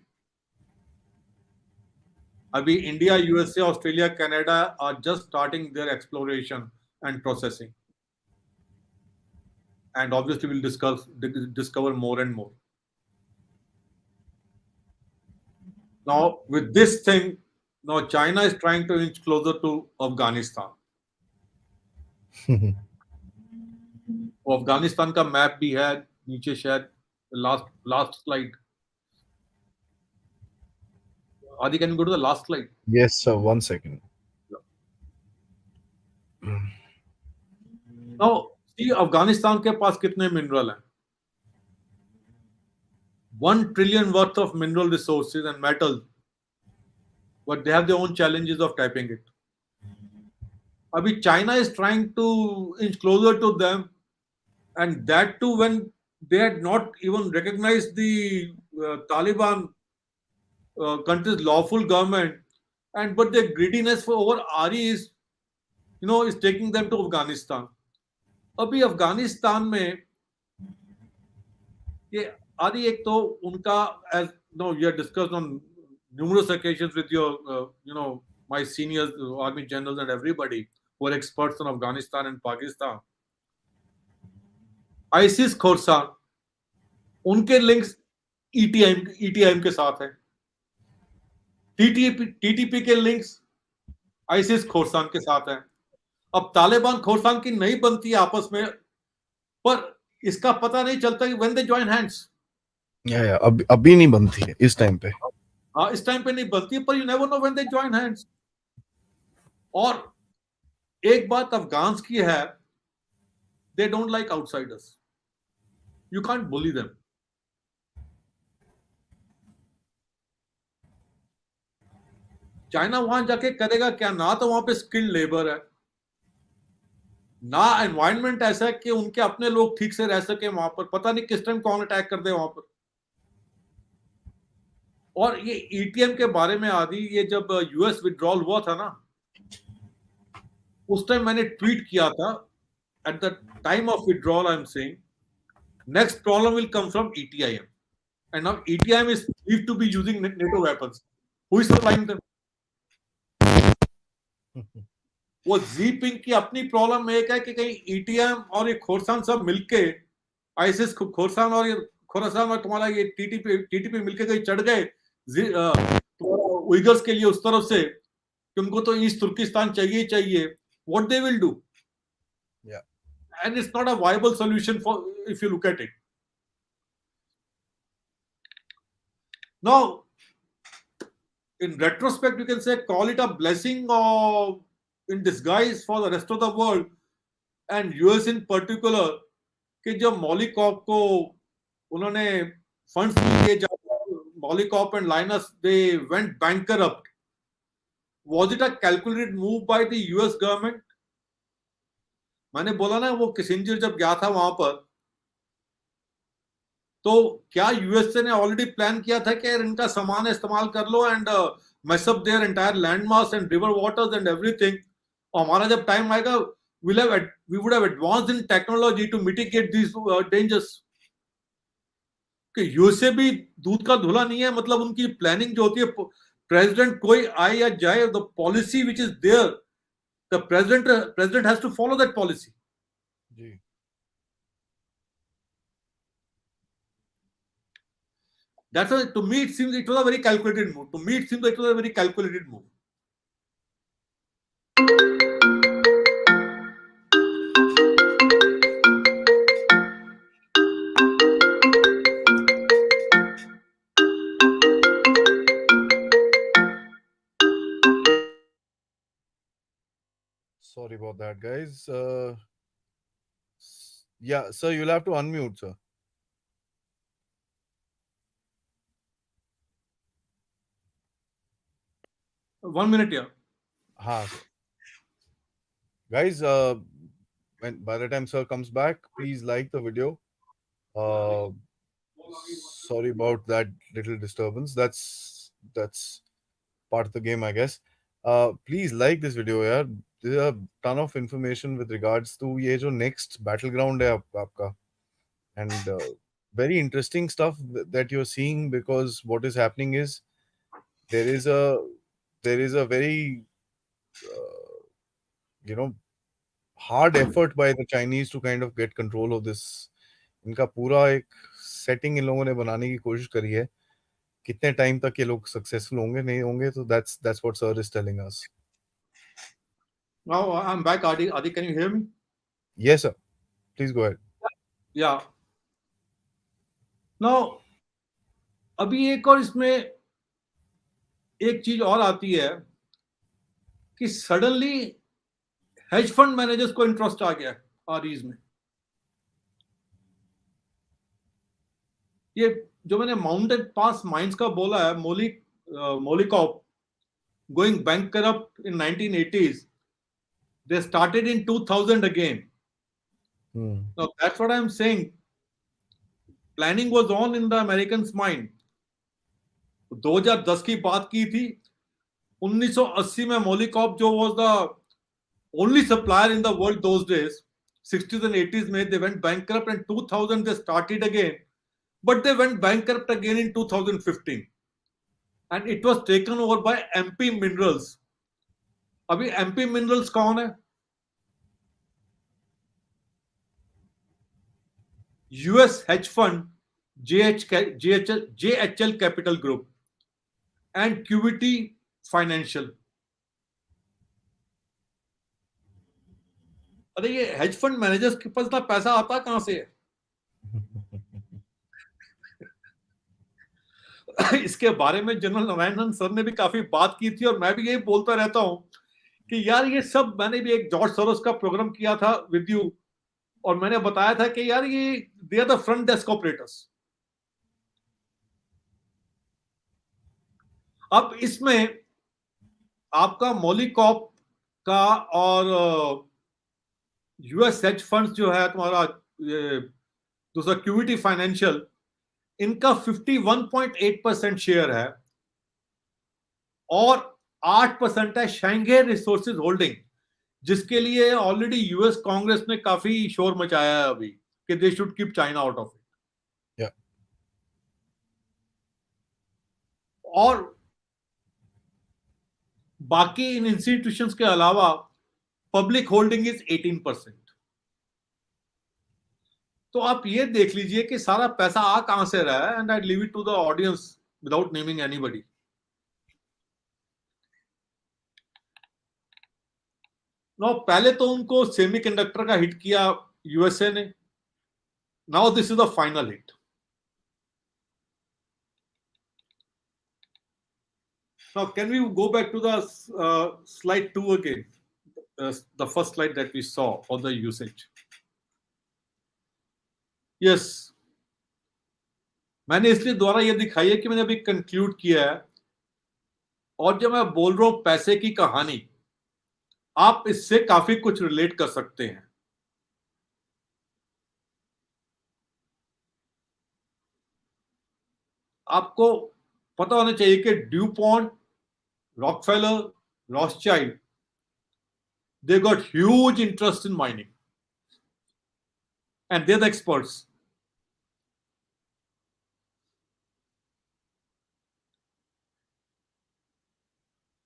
Abhi India, USA, Australia, Canada are just starting their exploration and processing. And obviously, we'll discover more and more. Now, with this thing, now China is trying to inch closer to Afghanistan. वो अफगानिस्तान का map भी है नीचे शायद, last last slide. Aadi, can you go to the last slide? Yes, sir. 1 second. Now see Afghanistan के पास कितने mineral हैं? 1 trillion worth of mineral resources and metal, but they have their own challenges of tapping it. अभी China is trying to inch closer to them, and that too when they had not even recognized the Taliban country's lawful government, and but their greediness for over RE is, is taking them to Afghanistan. अभी अफगानिस्तान में ये आदि, एक तो उनका, as you have discussed on numerous occasions with your my seniors, army generals and everybody who are experts on Afghanistan and Pakistan, ISIS खोरसान, उनके links ETIM के साथ है। टीटीपी के लिंक्स आईसिस खोरसान के साथ है। अब तालिबान खोरसान की नहीं बनती है आपस में, पर इसका पता नहीं चलता कि व्हेन दे जॉइन हैंड्स। या अभी नहीं बनती है इस टाइम पे। हाँ, इस टाइम पे नहीं बनती है, पर you never know when they join hands. और एक बात अफगान्स की है, they don't like outsiders, you can't bully them. China वहां जाके करेगा क्या? ना तो वहां पे स्किल्ड लेबर है, ना एनवायरनमेंट ऐसा है कि उनके अपने लोग ठीक से रह सके वहां पर। पता नहीं किस टाइम कौन अटैक कर दे वहां पर। और ये ईटीएम के बारे में आदि, ये जब यूएस विड्रॉल हुआ था ना, उस टाइम मैंने ट्वीट किया था, at the time of withdrawal I am saying next problem will come from ETIM, and now ETIM is believed to be using NATO weapons. Who is supplying them? वो Jinping की अपनी problem एक है कि कहीं ETM और ये खोरसान सब मिलके, आईसिस खोरसान और ये खोरासान और तुम्हारा ये टीटीपी मिलके कहीं चढ़ गए उइगर्स के लिए उस तरफ से कि उनको तो ईस्ट तुर्किस्तान चाहिए ही चाहिए, what they will do? And it's not a viable solution for, if you look at it now. In retrospect, you can say call it a blessing or in disguise for the rest of the world and US in particular, कि जब मॉलिकॉप को उन्होंने funds दिए, जब मॉलिकॉप and लाइनस they went bankrupt, was it a calculated move by the US government? मैंने बोला ना, वो किसिंजर जब गया था वहां पर, तो क्या यूएसए ने ऑलरेडी प्लान किया था कि इनका सामान इस्तेमाल कर लो and mess up their entire landmass and river waters and everything? और हमारा जब टाइम आएगा, we would have advanced in technology to mitigate these dangers. कि यूएसए भी दूध का धुला नहीं है, मतलब उनकी प्लानिंग जो होती है, प्रेसिडेंट कोई आए या जाए, the policy which is there, the president has to follow that policy. जी। That's why to me it seems it was a very calculated move. To me it seems it was a very calculated move. Sorry about that, guys. Yeah, sir, you'll have to unmute, sir. 1 minute here. Ha, sir. Guys, when by the time sir comes back, please like the video. Uh, Sorry about that little disturbance. That's part of the game, I guess. Please like this video, yeah. There's a ton of information with regards to ये जो next battleground है आपका, and very interesting stuff that you're seeing, because what is happening is there is a there is a very uh, you know hard effort by the Chinese to kind of get control of this. इनका पूरा एक setting इन लोगों ने बनाने की कोशिश करी है. कितने टाइम तक ये लोग सक्सेसफुल होंगे नहीं होंगे, तो that's what sir is telling us. Now I'm back, Aadi. Aadi, can you hear me? Yes sir, please go ahead. Yeah. Now, अभी एक और इसमें एक चीज और आती है कि सडनली हेज फंड मैनेजर्स को इंटरेस्ट आ गया आरईज में. ये जो मैंने माउंटेन पास माइंस का बोला है, मोलिकॉप going bankrupt in 1980s, they started in 2000 again. Now that's what I'm saying. Planning was on in the Americans mind. 2010 की बात की थी. 1980 में मोलिकॉप जो was the only supplier in the world those days, 60s and 80s में they went bankrupt, and 2000 they started again, but they went bankrupt again in 2015, and it was taken over by MP Minerals. अभी MP Minerals कौन है? US hedge fund JHL Capital Group and QVT Financial. अरे ये hedge fund managers के पास इतना पैसा आता कहां से है? इसके बारे में जनरल नारायणन सर ने भी काफी बात की थी, और मैं भी यही बोलता रहता हूं कि यार ये सब, मैंने भी एक जॉर्ज सोरोस का प्रोग्राम किया था विद यू, और मैंने बताया था कि यार ये they are the front desk operators. अब इसमें आपका मोलिकॉप का और यूएस हेज फंड्स जो है तुम्हारा दूसरा क्यूविटी फाइनेंशियल, इनका 51.8% शेयर है, और 8% है शंघाई रिसोर्सेज होल्डिंग, जिसके लिए ऑलरेडी यूएस कांग्रेस ने काफी शोर मचाया है अभी कि they should keep China out of it. और बाकी इन इंस्टीट्यूशंस के अलावा पब्लिक होल्डिंग इज 18%. तो आप ये देख लीजिए कि सारा पैसा आ कहां से रहा है, and I leave it to the audience without naming anybody. No, पहले तो उनको सेमीकंडक्टर का हिट किया यूएसए ने. Now this is the final hit. Now, can we go back to the slide 2 again? The first slide that we saw on the usage. Yes. मैंने इसलिए द्वारा ये दिखाई है कि मैंने अभी कंक्लूड किया है, और जब मैं बोल रहा हूं पैसे की कहानी, आप इससे काफी कुछ रिलेट कर सकते हैं. आपको पता होना चाहिए कि Dupont, Rockefeller, Rothschild, they got huge interest in mining, and they're the experts.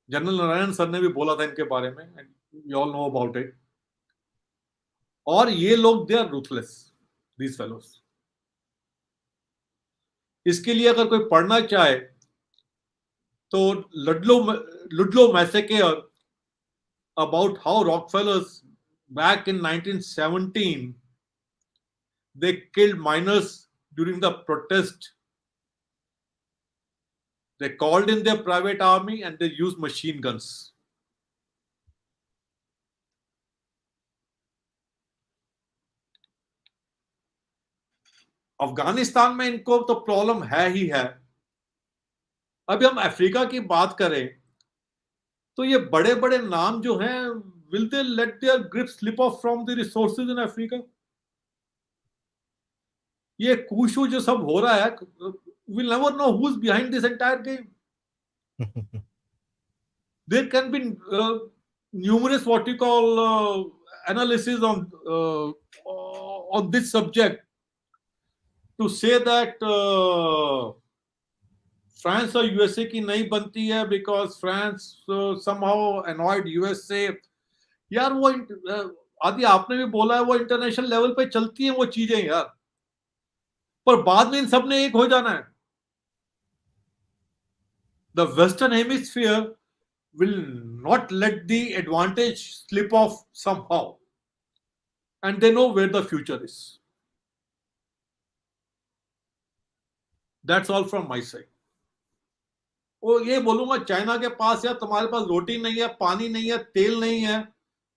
General Narayan sir ने भी बोला था इनके बारे में, and you all know about it. और ये लोग they are ruthless, these fellows. इसके लिए अगर कोई पढ़ना चाहे तो Ludlow मैसेकेयर about how Rockefellers back in 1917 they killed miners during the protest. They called in their private army and they used machine guns. Afghanistan में इनको तो प्रॉब्लम है ही है। अभी हम अफ्रीका की बात करें तो ये बड़े बड़े नाम जो हैं, will they let their grip slip off from the resources in Africa? ये कूशू जो सब हो रहा है, will never know who is behind this entire game. There can be numerous what you call analysis on this subject to say that France और USA की नहीं बनती है because France somehow annoyed USA. यार वो आदि आपने भी बोला है, वो इंटरनेशनल लेवल पे चलती हैं वो चीजें यार, पर बाद में इन सब ने एक हो जाना है। The western hemisphere will not let the advantage slip off somehow, and they know where the future is. That's all from my side. वो ये बोलूंगा, चाइना के पास यार तुम्हारे पास रोटी नहीं है, पानी नहीं है, तेल नहीं है,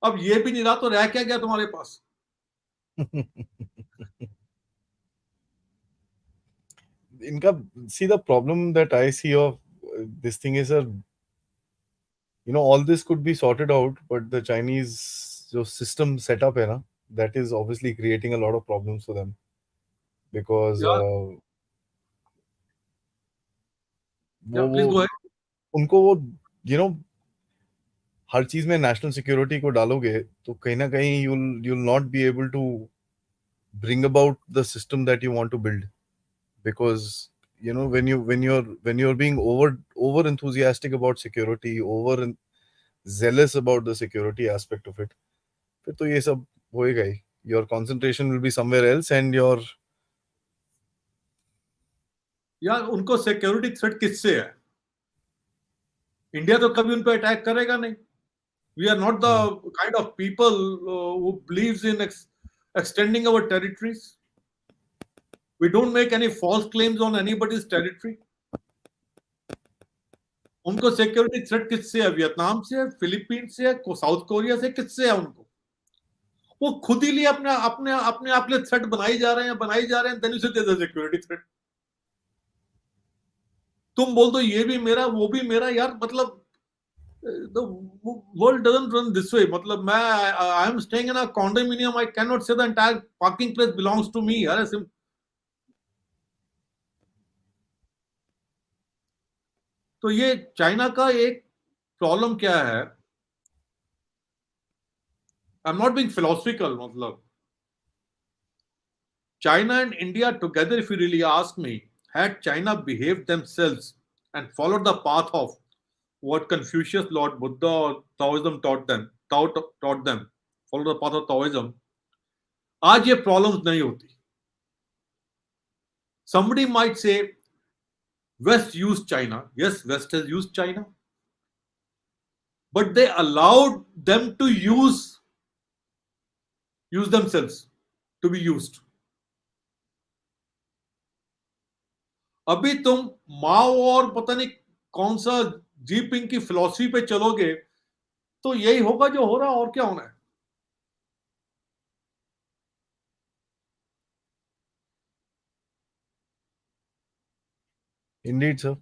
अब ये भी नहीं रहा तो रह क्या गया तुम्हारे पास? इनका, see the problem that I see of this thing is a, all this could be sorted out, but the Chinese जो system setup है ना, that is obviously creating a lot of problems for them because यार या वो please go ahead. उनको वो you know हर चीज में नेशनल सिक्योरिटी को डालोगे तो कहीं ना कहीं you'll not be able to bring about the system that you want to build, because when you're being over enthusiastic about security, zealous about the security aspect of it, फिर तो ये सब होएगा ही. Your concentration will be somewhere else and your यार उनको security threat किससे है? India तो कभी उन पर अटैक करेगा नहीं। We are not the kind of people who believes in extending our territories. We don't make any false claims on anybody's territory. उनको सिक्योरिटी थ्रेट किससे है? वियतनाम से है, फिलीपीन से है, साउथ कोरिया से, किससे है उनको? वो खुद ही लिए अपने अपने अपने आप के लिए थ्रेट बनाई जा रहे हैं, बनाई जा रहे हैं, देन यू से सिक्योरिटी थ्रेट। तुम बोल दो ये भी मेरा वो भी मेरा, यार मतलब the world doesn't run this way। मतलब मैं I am staying in a condominium, I cannot say the entire parking place belongs to me यार। तो ये चाइना का एक प्रॉब्लम क्या है? आई एम नॉट बीइंग फिलोसफिकल, मतलब China and India together, if you really ask me, had China behaved themselves and followed the path of what Confucius, Lord Buddha, or Taoism taught them, follow the path of Taoism, आज ये problems नहीं होती। Somebody might say West used China. Yes, West has used China, but they allowed them to use themselves, to be used. अभी तुम माओ और पता नहीं कौन सा जीपिंग की फिलॉसफी पे चलोगे तो यही होगा जो हो रहा, और क्या होना है? indeed sir.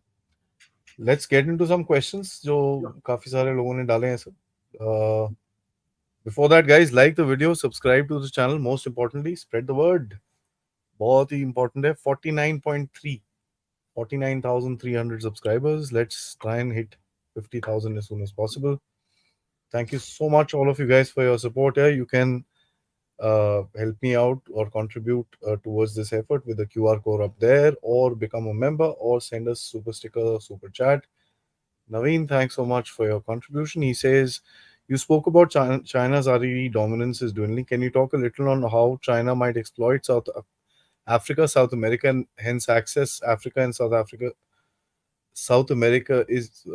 Let's get into some questions जो काफी सारे लोगों ने डाले हैं sir. Before that, guys, like the video, subscribe to the channel. Most importantly, spread the word. बहुत ही important है. 49,300 subscribers. Let's try and hit 50,000 as soon as possible. Thank you so much, all of you guys, for your support here. You can help me out or contribute towards this effort with the QR code up there, or become a member, or send us super sticker, super chat. Naveen, thanks so much for your contribution. He says, you spoke about China's Aadi dominance is dwindling. Can you talk a little on how China might exploit South Africa, South America, and hence access Africa and South Africa? South America is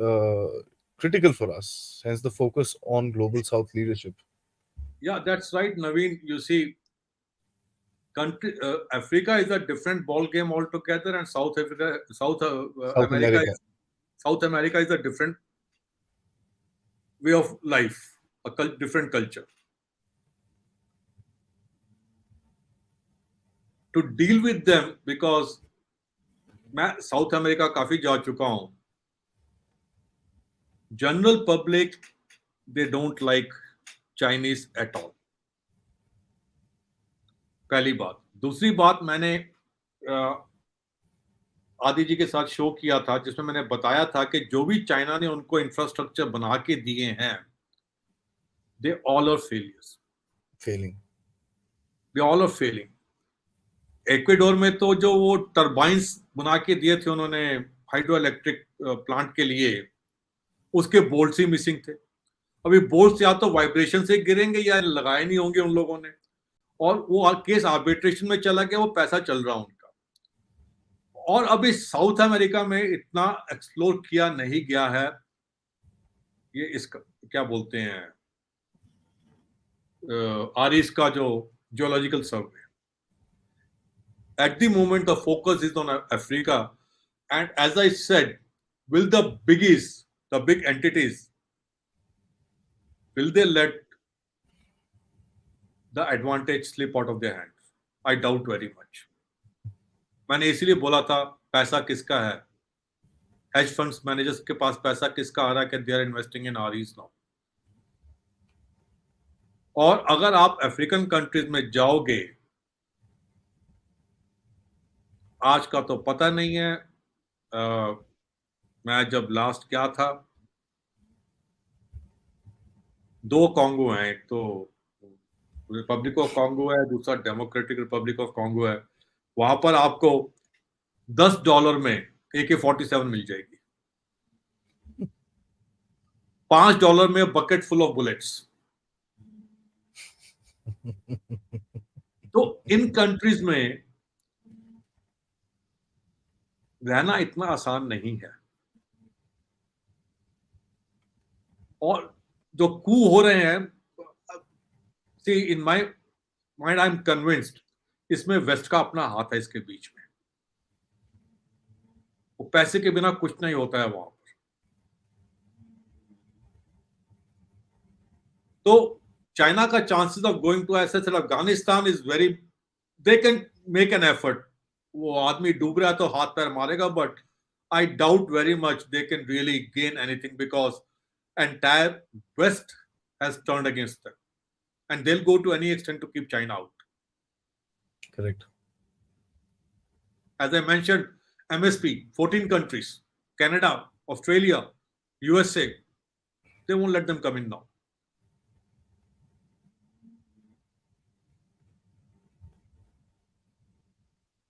critical for us, hence the focus on global South leadership. Yeah, that's right, Naveen. You see, Africa is a different ball game altogether, and South America. South America is a different way of life, different culture. to deal with them, because मैं south America काफी जा चुका हूं. General public, they don't like Chinese at all. पहली बात. दूसरी बात, मैंने आदि जी के साथ शो किया था जिसमें मैंने बताया था कि जो भी चाइना ने उनको इंफ्रास्ट्रक्चर बना के दिए हैं, they all are failures. Failing. They all are failing. Ecuador में तो जो वो टरबाइंस बना के दिए थे उन्होंने हाइड्रो इलेक्ट्रिक प्लांट के लिए, उसके बोल्ट्स ही मिसिंग थे. अभी बोल्ट्स या तो वाइब्रेशन से गिरेंगे या लगाए नहीं होंगे उन लोगों ने, और वो केस आर्बिट्रेशन में चला गया, वो पैसा चल रहा उनका. और अभी साउथ अमेरिका में इतना एक्सप्लोर किया नहीं गया है ये, इसका क्या बोलते हैं, आरिस का जो geological survey. At the moment, the focus is on Africa. And as I said, will the biggies, the big entities, will they let the advantage slip out of their hands? I doubt very much. मैंने इसीलिए बोला था पैसा किसका है, hedge funds managers के पास पैसा किसका आ रहा है कि they are investing in REs now. और अगर आप अफ्रीकन कंट्रीज में जाओगे, आज का तो पता नहीं है. मैं जब लास्ट गया था, 2 कॉन्गो हैं, एक तो रिपब्लिक ऑफ कॉन्गो है, दूसरा डेमोक्रेटिक रिपब्लिक ऑफ कॉन्गो है. वहां पर आपको $10 में AK-47 मिल जाएगी, $5 में बकेट फुल ऑफ बुलेट्स. तो इन कंट्रीज में रहना इतना आसान नहीं है. और जो कू हो रहे हैं, see in my mind I am convinced, इसमें वेस्ट का अपना हाथ है इसके बीच में. वो पैसे के बिना कुछ नहीं होता है वहां पर. तो चाइना का chances of going to SS Afghanistan is very, they can make an effort. वो आदमी डूब रहा है तो हाथ पैर मारेगा, but I doubt very much they can really gain anything, because entire West has turned against them, and they'll go to any extent to keep China out. Correct. As I mentioned, MSP, 14 countries, Canada, Australia, USA, they won't let them come in now.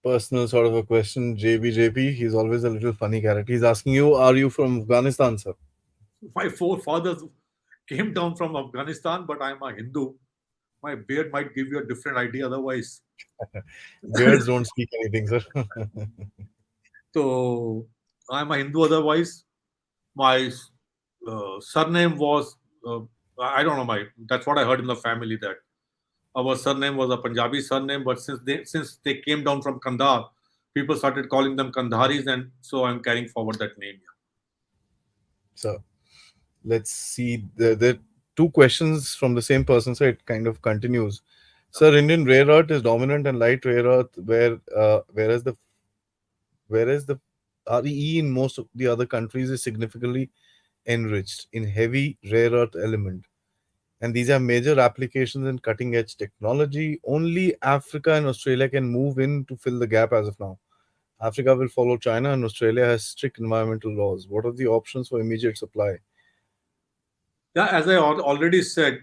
Personal sort of a question, JB, he's always a little funny character. He's asking you, are you from Afghanistan, sir? My forefathers came down from Afghanistan, but I'm a Hindu. My beard might give you a different idea otherwise. Beards don't speak anything, sir. So I'm a Hindu otherwise. My surname was, I don't know, that's what I heard in the family, that our surname was a Punjabi surname, but since they came down from Kandhar, people started calling them Kandharis, and so I'm carrying forward that name. So let's see. There are 2 questions from the same person, so it kind of continues. Sir, Indian rare earth is dominant and light rare earth, whereas the REE in most of the other countries is significantly enriched in heavy rare earth element. And these are major applications in cutting edge technology. Only Africa and Australia can move in to fill the gap as of now. Africa will follow China, and Australia has strict environmental laws. What are the options for immediate supply? Yeah, as I already said,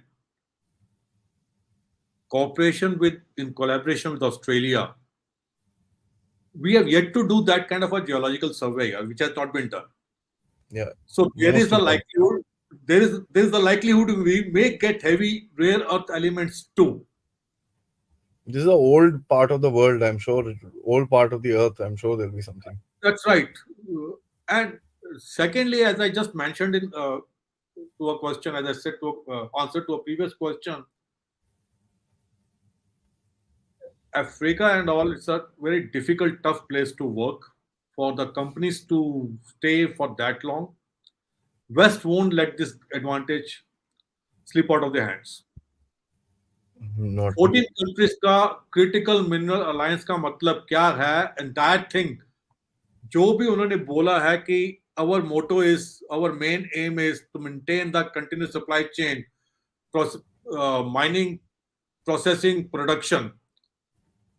in collaboration with Australia, we have yet to do that kind of a geological survey, which has not been done. Yeah. So there is a likelihood. There is the likelihood we may get heavy rare earth elements too. This is an old part of the world, I'm sure. Old part of the earth, I'm sure there'll be something. That's right. And secondly, as I just mentioned in to a question, as I said to answer to a previous question, Africa and all, it's a very difficult, tough place to work for the companies to stay for that long. West won't let this advantage slip out of their hands. Not 14 countries का critical mineral alliance का मतलब क्या है? Entire thing जो भी उन्होंने बोला है कि our motto is, our main aim is to maintain the continuous supply chain, mining, processing, production.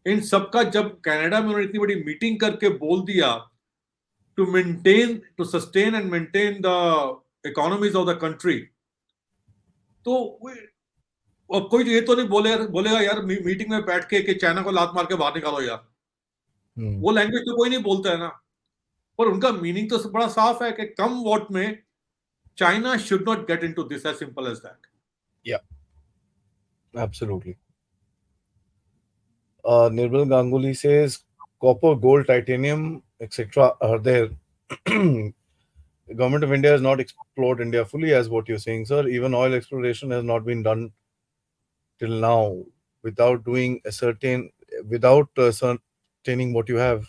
इन सबका जब कनाडा में उन्होंने इतनी बड़ी मीटिंग करके बोल दिया to maintain, to sustain and maintain the economies of the country, तो अब कोई ये तो नहीं बोलेगा यार मीटिंग में बैठ के कि चाइना को लात मार के बाहर निकालो यार। वो लैंग्वेज तो कोई नहीं बोलता है ना, पर उनका मीनिंग तो बड़ा साफ है कि come what may China should not get into this, as simple as that. Yeah, absolutely. Nirmal Ganguly says copper, gold, titanium, etc. are there. The government of India has not explored India fully, as what you're saying, sir. Even oil exploration has not been done till now without doing a certain, without ascertaining what you have.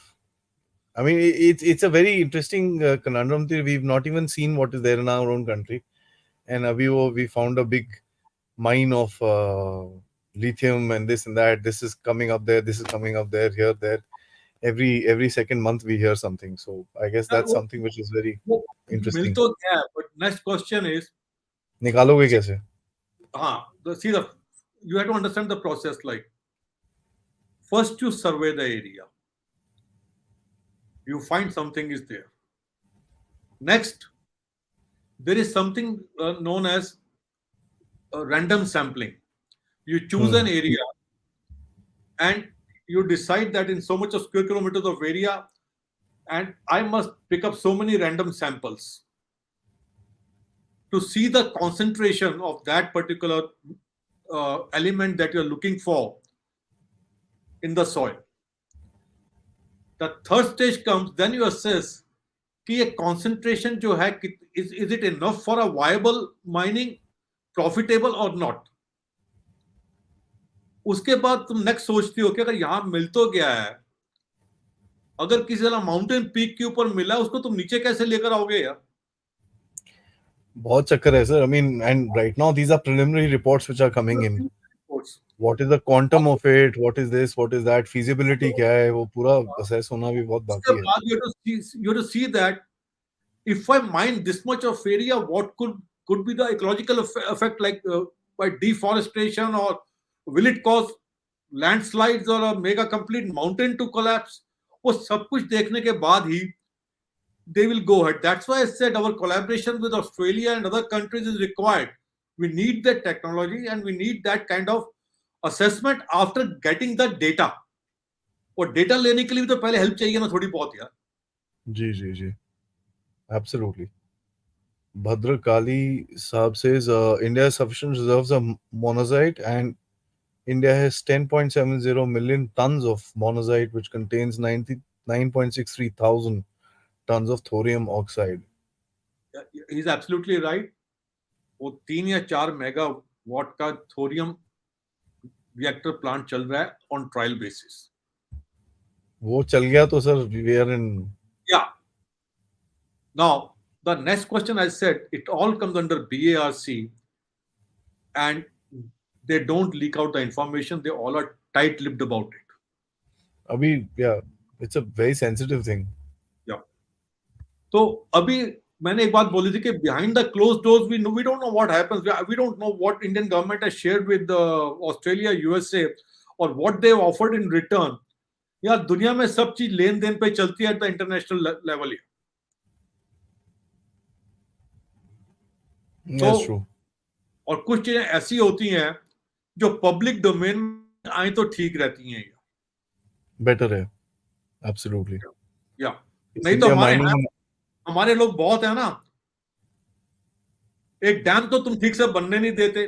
I mean, it's a very interesting conundrum. We've not even seen what is there in our own country, and we found a big mine of lithium and this and that. This is coming up there. This is coming up there. Here, there. Every second month we hear something. So I guess that's something which is very वो मिल interesting. तो गया, but next question is, निकालोगे कैसे? हाँ, see the, you have to understand the process. Like, first you survey the area, you find something is there. Next, there is something known as random sampling. You choose an area and you decide that in so much of square kilometers of area, and I must pick up so many random samples to see the concentration of that particular element that you're looking for in the soil. The third stage comes, then you assess कि ये concentration जो है, is it enough for a viable mining, profitable or not? उसके बाद तुम next सोचती हो कि अगर यहां मिल तो गया है, अगर किसी जगह माउंटेन पीक के ऊपर मिला, उसको तुम नीचे कैसे लेकर आओगे यार? बहुत चक्कर है sir. I mean, and right now these are preliminary reports which are coming in. What is the quantum of it? What is this? What is that? Feasibility क्या है? वो पूरा assess होना भी बहुत उसके बाकी है. बाद you have to see that if I mine this much of area, what could be the ecological effect, like by deforestation, or will it cause landslides or make a complete mountain to collapse? वो सब कुछ देखने के बाद ही they will go ahead. That's why I said our collaboration with Australia and other countries is required. We need that technology and we need that kind of assessment after getting the data. और data लेने के लिए भी तो पहले help चाहिए ना थोड़ी बहुत यार. जी जी जी. Absolutely. Bhadra Kali Saab says India has sufficient reserves of monazite, and India has 10.70 million tons of monazite, which contains 99.63 thousand tons of thorium oxide. He is absolutely right. वो 3 या 4 मेगावाट का thorium reactor plant चल रहा है on trial basis. वो चल गया तो sir we are in. Yeah. Now, the next question, I said, it all comes under BARC, and they don't leak out the information. They all are tight-lipped about it. Abhi, yeah, it's a very sensitive thing. Yeah. तो अभी मैंने एक बात बोली थी कि behind the closed doors we don't know what happens. We don't know what Indian government has shared with Australia, USA, or what they've offered in return. यार दुनिया में सब चीज लेन देन पे चलती है at the international level he. That's true. और कुछ चीजें ऐसी होती हैं जो पब्लिक डोमेन में आए तो ठीक रहती हैं. Better है, absolutely. या नहीं तो हमारे लोग बहुत है ना. एक डैम तो तुम ठीक से बनने नहीं देते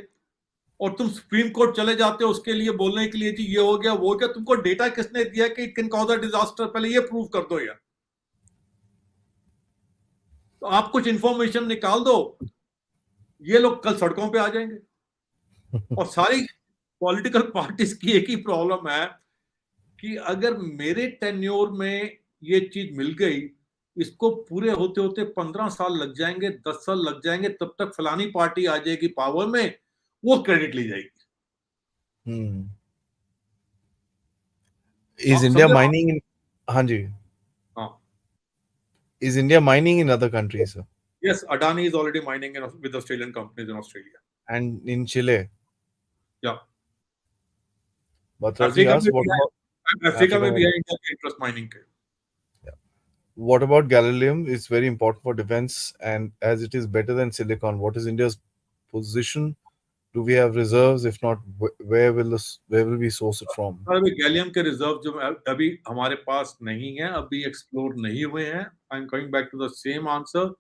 और तुम सुप्रीम कोर्ट चले जाते हो उसके लिए बोलने के लिए जी ये हो गया वो हो गया. तुमको डेटा किसने दिया कि it can cause a disaster? पहले ये प्रूव कर दो यार. तो आप कुछ इंफॉर्मेशन निकाल दो, ये लोग कल सड़कों पे आ जाएंगे. और सारी पॉलिटिकल पार्टीज की एक ही प्रॉब्लम है कि अगर मेरे टेन्योर में ये चीज मिल गई, इसको पूरे होते होते 15 साल लग जाएंगे, 10 साल लग जाएंगे, तब तक फलानी पार्टी आ जाएगी पावर में, वो क्रेडिट ली जाएगी. Hmm. Is आप India समझे? mining in Hanji? हाँ. Is India mining in other countries, sir? Yes, Adani is already mining with Australian companies in Australia. And in Chile? Yeah. Batraji Africa asked, में what भी है, about Africa Africa? में भी है India के interest mining के. Yeah. What about gallium? It's very important for defense, and as it is better than silicon, what is India's position? Do we have reserves? If not, where will we source it from? और अभी gallium के reserve जो अभी हमारे पास नहीं है, अभी explore नहीं हुए हैं. I am coming back to the same answer.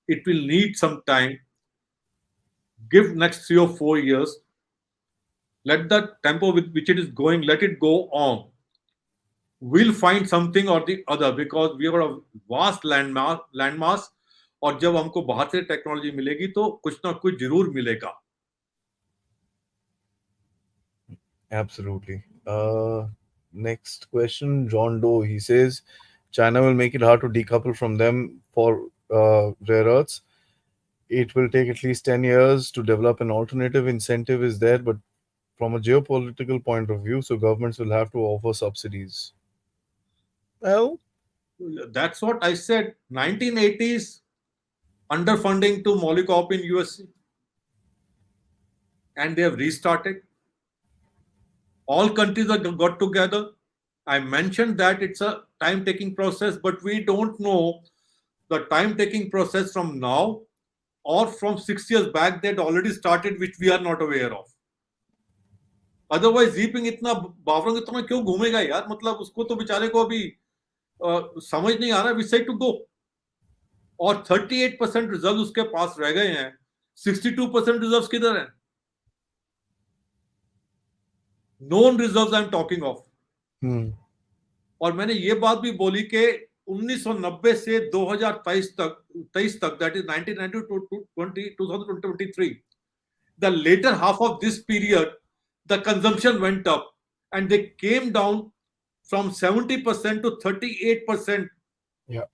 It will need some time. Give next 3 or 4 years. Let the tempo with which it is going, let it go on. We'll find something or the other because we have a vast landmass. और जब हमको बाहर से technology मिलेगी तो कुछ ना कुछ जरूर मिलेगा. Absolutely. Next question, John Doe. He says China will make it hard to decouple from them for rare earths. It will take at least 10 years to develop an alternative. Incentive is there, but from a geopolitical point of view, so governments will have to offer subsidies. Well, That's what I said. 1980s underfunding to Molycorp in USA, and they have restarted. All countries are got together. I mentioned that it's a time-taking process, but we don't know the time-taking process from now or from 6 years back that already started, which we are not aware of. Otherwise, जीपिंग इतना बावरंग इतना क्यों घूमेगा यार? मतलब उसको तो बेचारे को अभी समझ नहीं आ रहा विच साइड टू गो. और 38% रिजर्व उसके पास रह गए हैं. 62% रिजर्व किधर है? Known reserve I am talking of. और मैंने ये बात भी बोली कि 1990 से 2023 तक that is 1990 to 2023, the later half of this period the consumption went up and they came down from 70% to 38%. yeah.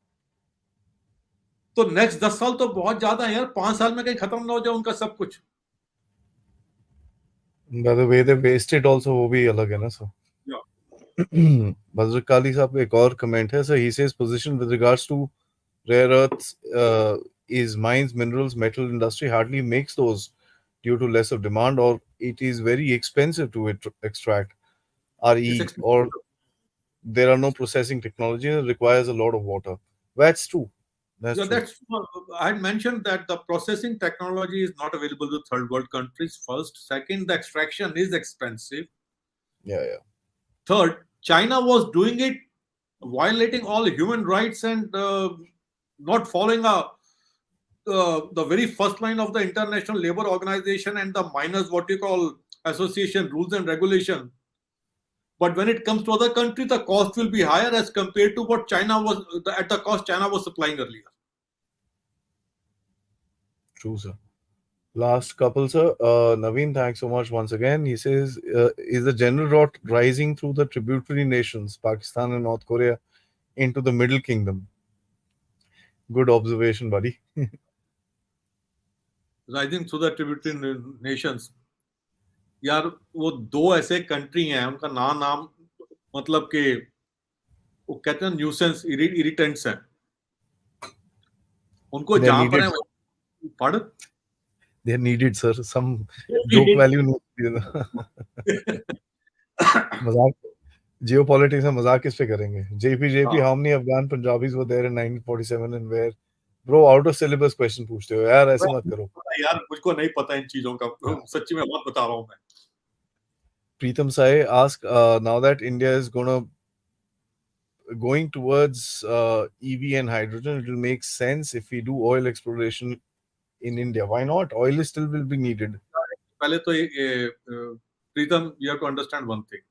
तो नेक्स्ट 10 साल तो बहुत ज्यादा है यार. 5 साल में कहीं खत्म ना हो जाए उनका सब कुछ. By the way, they wasted also वो भी अलग है ना सर. Bhadrakali साहब का एक और कमेंट है sir. He says position with regards to rare earths is mines, minerals, metal industry hardly makes those due to less of demand, or it is very expensive to extract RE, or there are no processing technology and it requires a lot of water. That's true. That's true. That's I mentioned that the processing technology is not available to third world countries. First, second, the extraction is expensive. Yeah, yeah. Third, China was doing it violating all human rights and not following the very first line of the International Labour Organization and the miners, what you call association rules and regulation. But when it comes to other countries, the cost will be higher as compared to what China was at the cost China was supplying earlier. True, sir. Last couple, sir. Naveen, thanks so much once again. He says, is the general drought rising through the tributary nations, Pakistan and North Korea, into the Middle Kingdom? Good observation, buddy. Rising through the tributary nations. यार वो दो ऐसे country हैं उनका नाम मतलब कि वो कहते हैं न्यूसेंस इरिटेंट्स हैं. उनको They're जहां पर needed. है पढ़. They're needed, sir. Some joke value. मजाक geopolitics में मजाक किस पे करेंगे? JP how many Afghan Punjabis were there in 1947 and where? Bro, out of syllabus question पूछते हो यार, ऐसे मत करो. यार मुझको नहीं पता इन चीजों का. सच्ची में बात बता रहा हूं मैं. Preetham Sai ask, now that India is going towards EV and hydrogen, it will make sense if we do oil exploration in India. Why not? Oil is still will be needed. पहले तो Pritam, you have to understand one thing.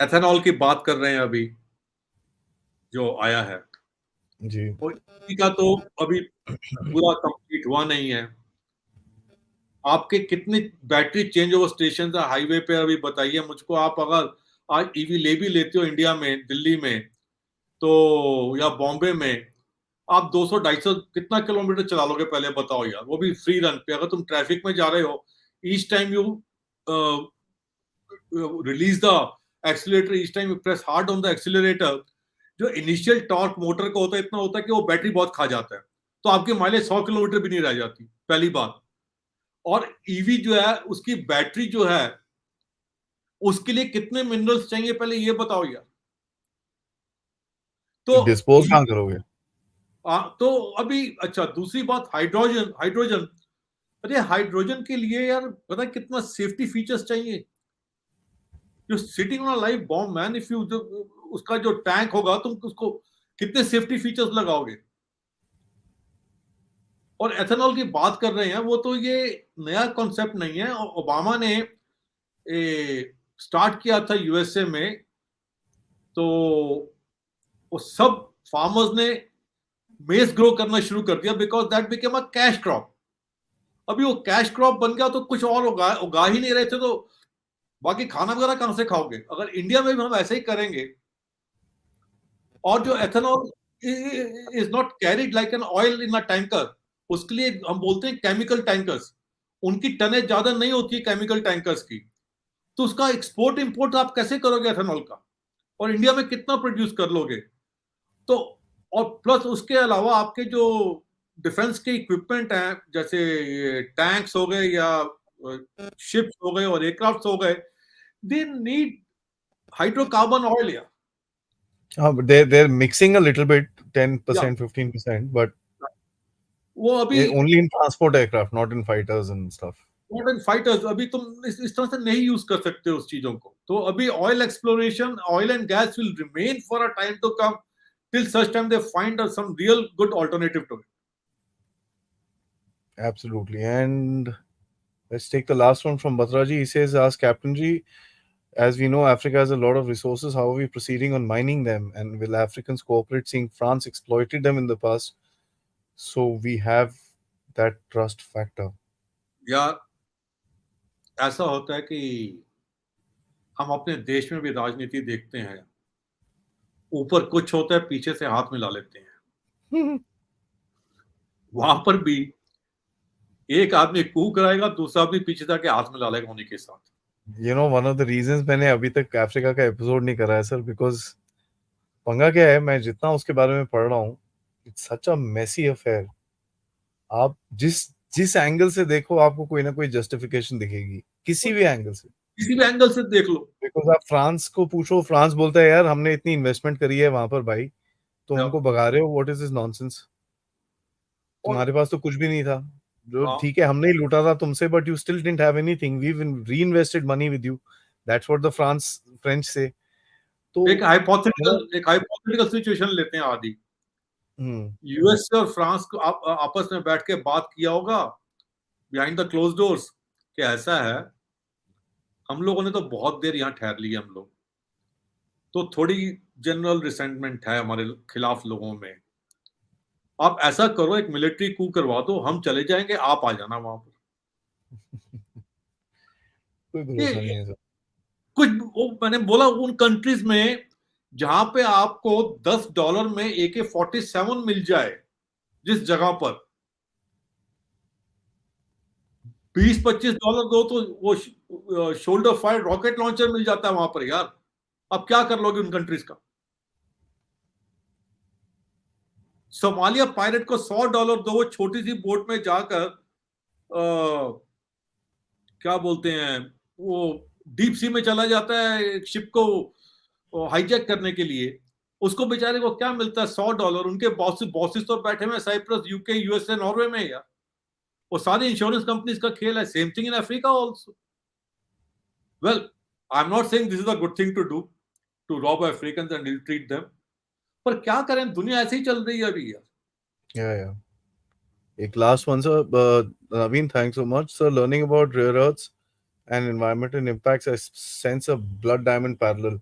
Ethanol की बात कर रहे हैं अभी जो आया है जी. का तो अभी पूरा कंप्लीट हुआ नहीं है. आपके कितने बैटरी चेंज ओवर स्टेशन है हाईवे पे अभी बताइए मुझको. आप अगर आज ईवी ले भी लेते हो इंडिया में, दिल्ली में तो या बॉम्बे में, आप 200-250 कितना किलोमीटर चला लोगे पहले बताओ यार. वो भी फ्री रन पे. अगर तुम ट्रैफिक में जा रहे हो, each time you uh, release the accelerator, each time you press hard on the accelerator, जो इनिशियल टॉर्क मोटर का होता है इतना होता है कि वो बैटरी बहुत खा जाता है, तो आपकी माइलेज 100 किलोमीटर भी नहीं रह जाती, पहली बात। और ईवी जो है उसकी बैटरी जो है उसके लिए कितने मिनरल्स चाहिए पहले ये बताओ यार। तो डिस्पोज कहाँ करोगे? तो अभी अच्छा दूसरी बात, हाइड्रोजन। हाइड्रोजन, अरे हाइड्रोजन के लिए यार पता है कितना सेफ्टी फीचर्स चाहिए। You sitting on a live bomb man, if you, उसका जो टैंक होगा तुम उसको कितने सेफ्टी फीचर्स लगाओगे। और एथेनॉल की बात कर रहे हैं, वो तो ये नया कॉन्सेप्ट नहीं है, ओबामा ने स्टार्ट किया था यूएसए में, तो वो सब फार्मर्स ने मेज ग्रो करना शुरू कर दिया because that became a cash crop. अभी वो कैश क्रॉप बन गया तो कुछ और उगा उगा ही नहीं रहे थे, तो बाकी खाना वगैरह कहां से खाओगे। अगर इंडिया में भी हम ऐसे ही करेंगे, और जो ethanol is not carried like an oil in a tanker, उसके लिए हम बोलते हैं केमिकल टैंकर्स, उनकी टनेज ज्यादा नहीं होती है केमिकल टैंकर्स की, तो उसका एक्सपोर्ट इंपोर्ट आप कैसे करोगे एथेनॉल का, और इंडिया में कितना प्रोड्यूस कर लोगे। तो और प्लस उसके अलावा आपके जो डिफेंस के इक्विपमेंट हैं, जैसे टैंक्स हो गए या शिप्स हो गए और एयरक्राफ्ट हो गए, दे नीड हाइड्रोकार्बन ऑयल या They're mixing a little bit, या 10%, 15%, but वो अभी only in transport aircraft, not in fighters and stuff. Modern fighters, अभी तुम इस तरह से नहीं यूज कर सकते उस चीजों को। तो अभी oil exploration, oil and gas will remain for a time to come, till such time they find some real good alternative to it. Absolutely. And let's take the last one from Batraji. He says, ask Captain Ji, as we know, Africa has a lot of resources. How are we proceeding on mining them? And will Africans cooperate, seeing France exploited them in the past? So we have that trust factor. या ऐसा होता है कि हम अपने देश में भी राजनीति देखते हैं, ऊपर कुछ होता है पीछे से हाथ मिला लेते हैं। वहां पर भी एक आदमी कू कराएगा, दूसरा आदमी पीछे जाके हाथ मिला लेगा उन्हीं के साथ। You know, one of the reasons मैंने अभी तक अफ्रीका का एपिसोड नहीं करा है सर, बिकॉज पंगा क्या है, मैं जितना उसके बारे में पढ़ रहा हूँ, it's such a messy affair. आप जिस जिस एंगल से देखो, आपको कोई ना कोई जस्टिफिकेशन दिखेगी, किसी भी एंगल से। किसी भी एंगल से देख लो। बिकॉज आप फ्रांस को पूछो, फ्रांस बोलता है यार हमने इतनी इन्वेस्टमेंट करी है वहां पर भाई, तो उनको भगा रहे हो, व्हाट इज दिस नॉनसेंस। और तुम्हारे पास तो कुछ भी नहीं था, जो हाँ, ठीक है हमने ही लूटा था तुमसे, but you still didn't have anything, we reinvested money with you, that's what the French say. तो यू एक हाइपोथेटिकल सिचुएशन लेते हैं आदि। नो, यूएस और फ्रांस को आपस में बैठ के बात किया होगा बिहाइंड द क्लोज डोर्स कि ऐसा है, हम लोगों ने तो बहुत देर यहाँ ठहर ली हम लोग, तो थोड़ी जनरल रिसेंटमेंट है हमारे खिलाफ लोगों में, आप ऐसा करो एक मिलिट्री कू करवा दो, हम चले जाएंगे, आप आ जाना वहां पर। कोई भरोसा नहीं ये है सर। कुछ वो मैंने बोला उन कंट्रीज में जहां पे आपको $10 में AK-47 मिल जाए, जिस जगह पर $20-25 दो तो वो शोल्डर फायर रॉकेट लॉन्चर मिल जाता है वहां पर यार। अब क्या कर लोगे उन कंट्रीज का। सोमालिया पायलट को $100 दो, वो छोटी सी बोट में जाकर क्या बोलते हैं, वो डीप सी में चला जाता है एक शिप को हाईजैक करने के लिए, उसको बेचारे को क्या मिलता है $100। उनके बॉसेस तो बैठे हुए साइप्रस, यूके, यूएसए, नॉर्वे में यार। वो सारी इंश्योरेंस कंपनीज का खेल है। Same thing in Africa also. Well, I am not saying this is a good thing to do, to rob African and ill treat them, पर क्या करें, दुनिया ऐसे ही चल रही है अभी यार। या एक last one sir, Naveen, thanks so much sir. Learning about rare earths and environmental impacts, I sense a blood diamond parallel.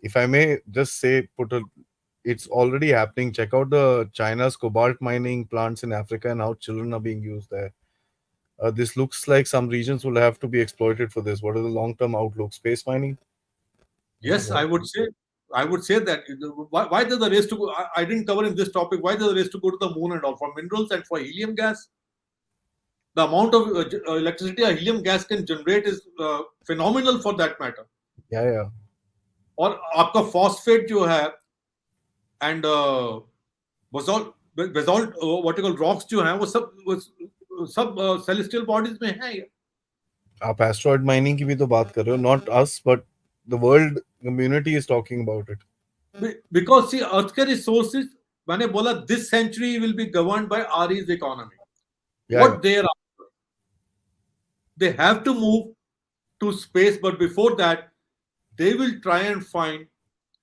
If I may just say, it's already happening. Check out the China's cobalt mining plants in Africa and how children are being used there. This looks like some regions will have to be exploited for this. What are the long-term outlook? Space mining? Yes, I would say that why does the race to go, I didn't cover in this topic, why does the race to go to the moon and all, for minerals and for helium gas? The amount of electricity a helium gas can generate is phenomenal for that matter. Yeah, yeah. और आपका phosphate जो है and basalt basalt what you call rocks जो हैं वो सब celestial bodies में हैं. आप एस्ट्रॉइड माइनिंग की भी तो बात कर रहे हो, not us but the world community is talking about it. Because see, Earth के resources, मैंने बोला this century will be governed by RE's economy. या या What they are after. They have to move to space, but before that, they will try and find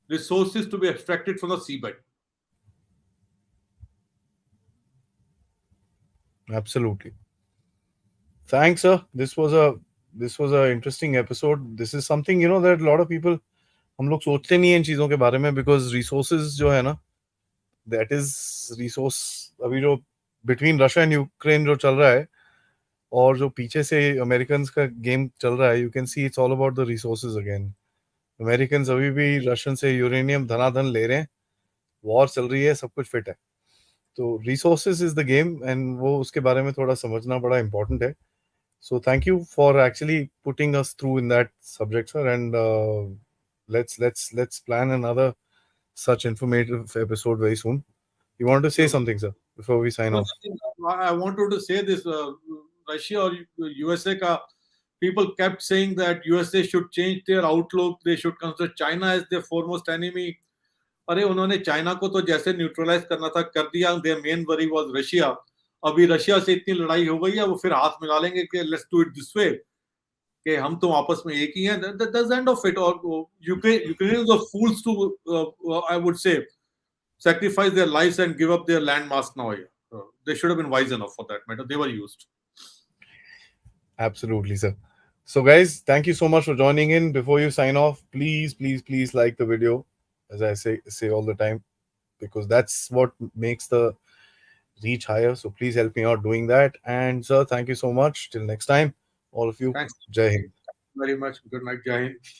resources to be extracted from the seabed. Absolutely. Thanks, sir. This was a interesting episode. This is something that a lot of people, हम लोग सोचते नहीं है इन चीजों के बारे में, because resources जो है ना, that is resource. अभी जो between Russia and Ukraine जो चल रहा है, और जो पीछे से अमेरिकन का गेम चल रहा है, you can see it's all about the resources again. American अभी भी रशियन से यूरेनियम धनाधन ले रहे हैं, वॉर चल रही है, सब कुछ फिट है. तो resources is the game, and वो उसके बारे में थोड़ा समझना बड़ा इंपॉर्टेंट है. So thank you for actually putting us through in that subject, sir. And let's plan another such informative episode very soon. You want to say So, something, sir, before we sign no, off? I wanted to say this: Russia or USA ka people kept saying that USA should change their outlook. They should consider China as their foremost enemy. अरे उन्होंने China को तो जैसे neutralise करना था कर दिया. Their main worry was Russia. अभी रशिया से इतनी लड़ाई हो गई है, वो फिर हाथ मिला लेंगे कि let's do it this way, कि हम तो आपस में एक ही हैं. That's end of it. और Ukrainians are fools to I would say sacrifice their lives and give up their landmass now. Yeah. They should have been wise enough for that matter. They were used. Absolutely, sir. So, guys, thank you so much for joining in. Before you sign off, please, please, please like the video, as I say all the time, because that's what makes the reach higher. So please help me out doing that. And sir, thank you so much. Till next time, all of you. Thanks. Jai Hind. Very much. Good night, Jai Hind.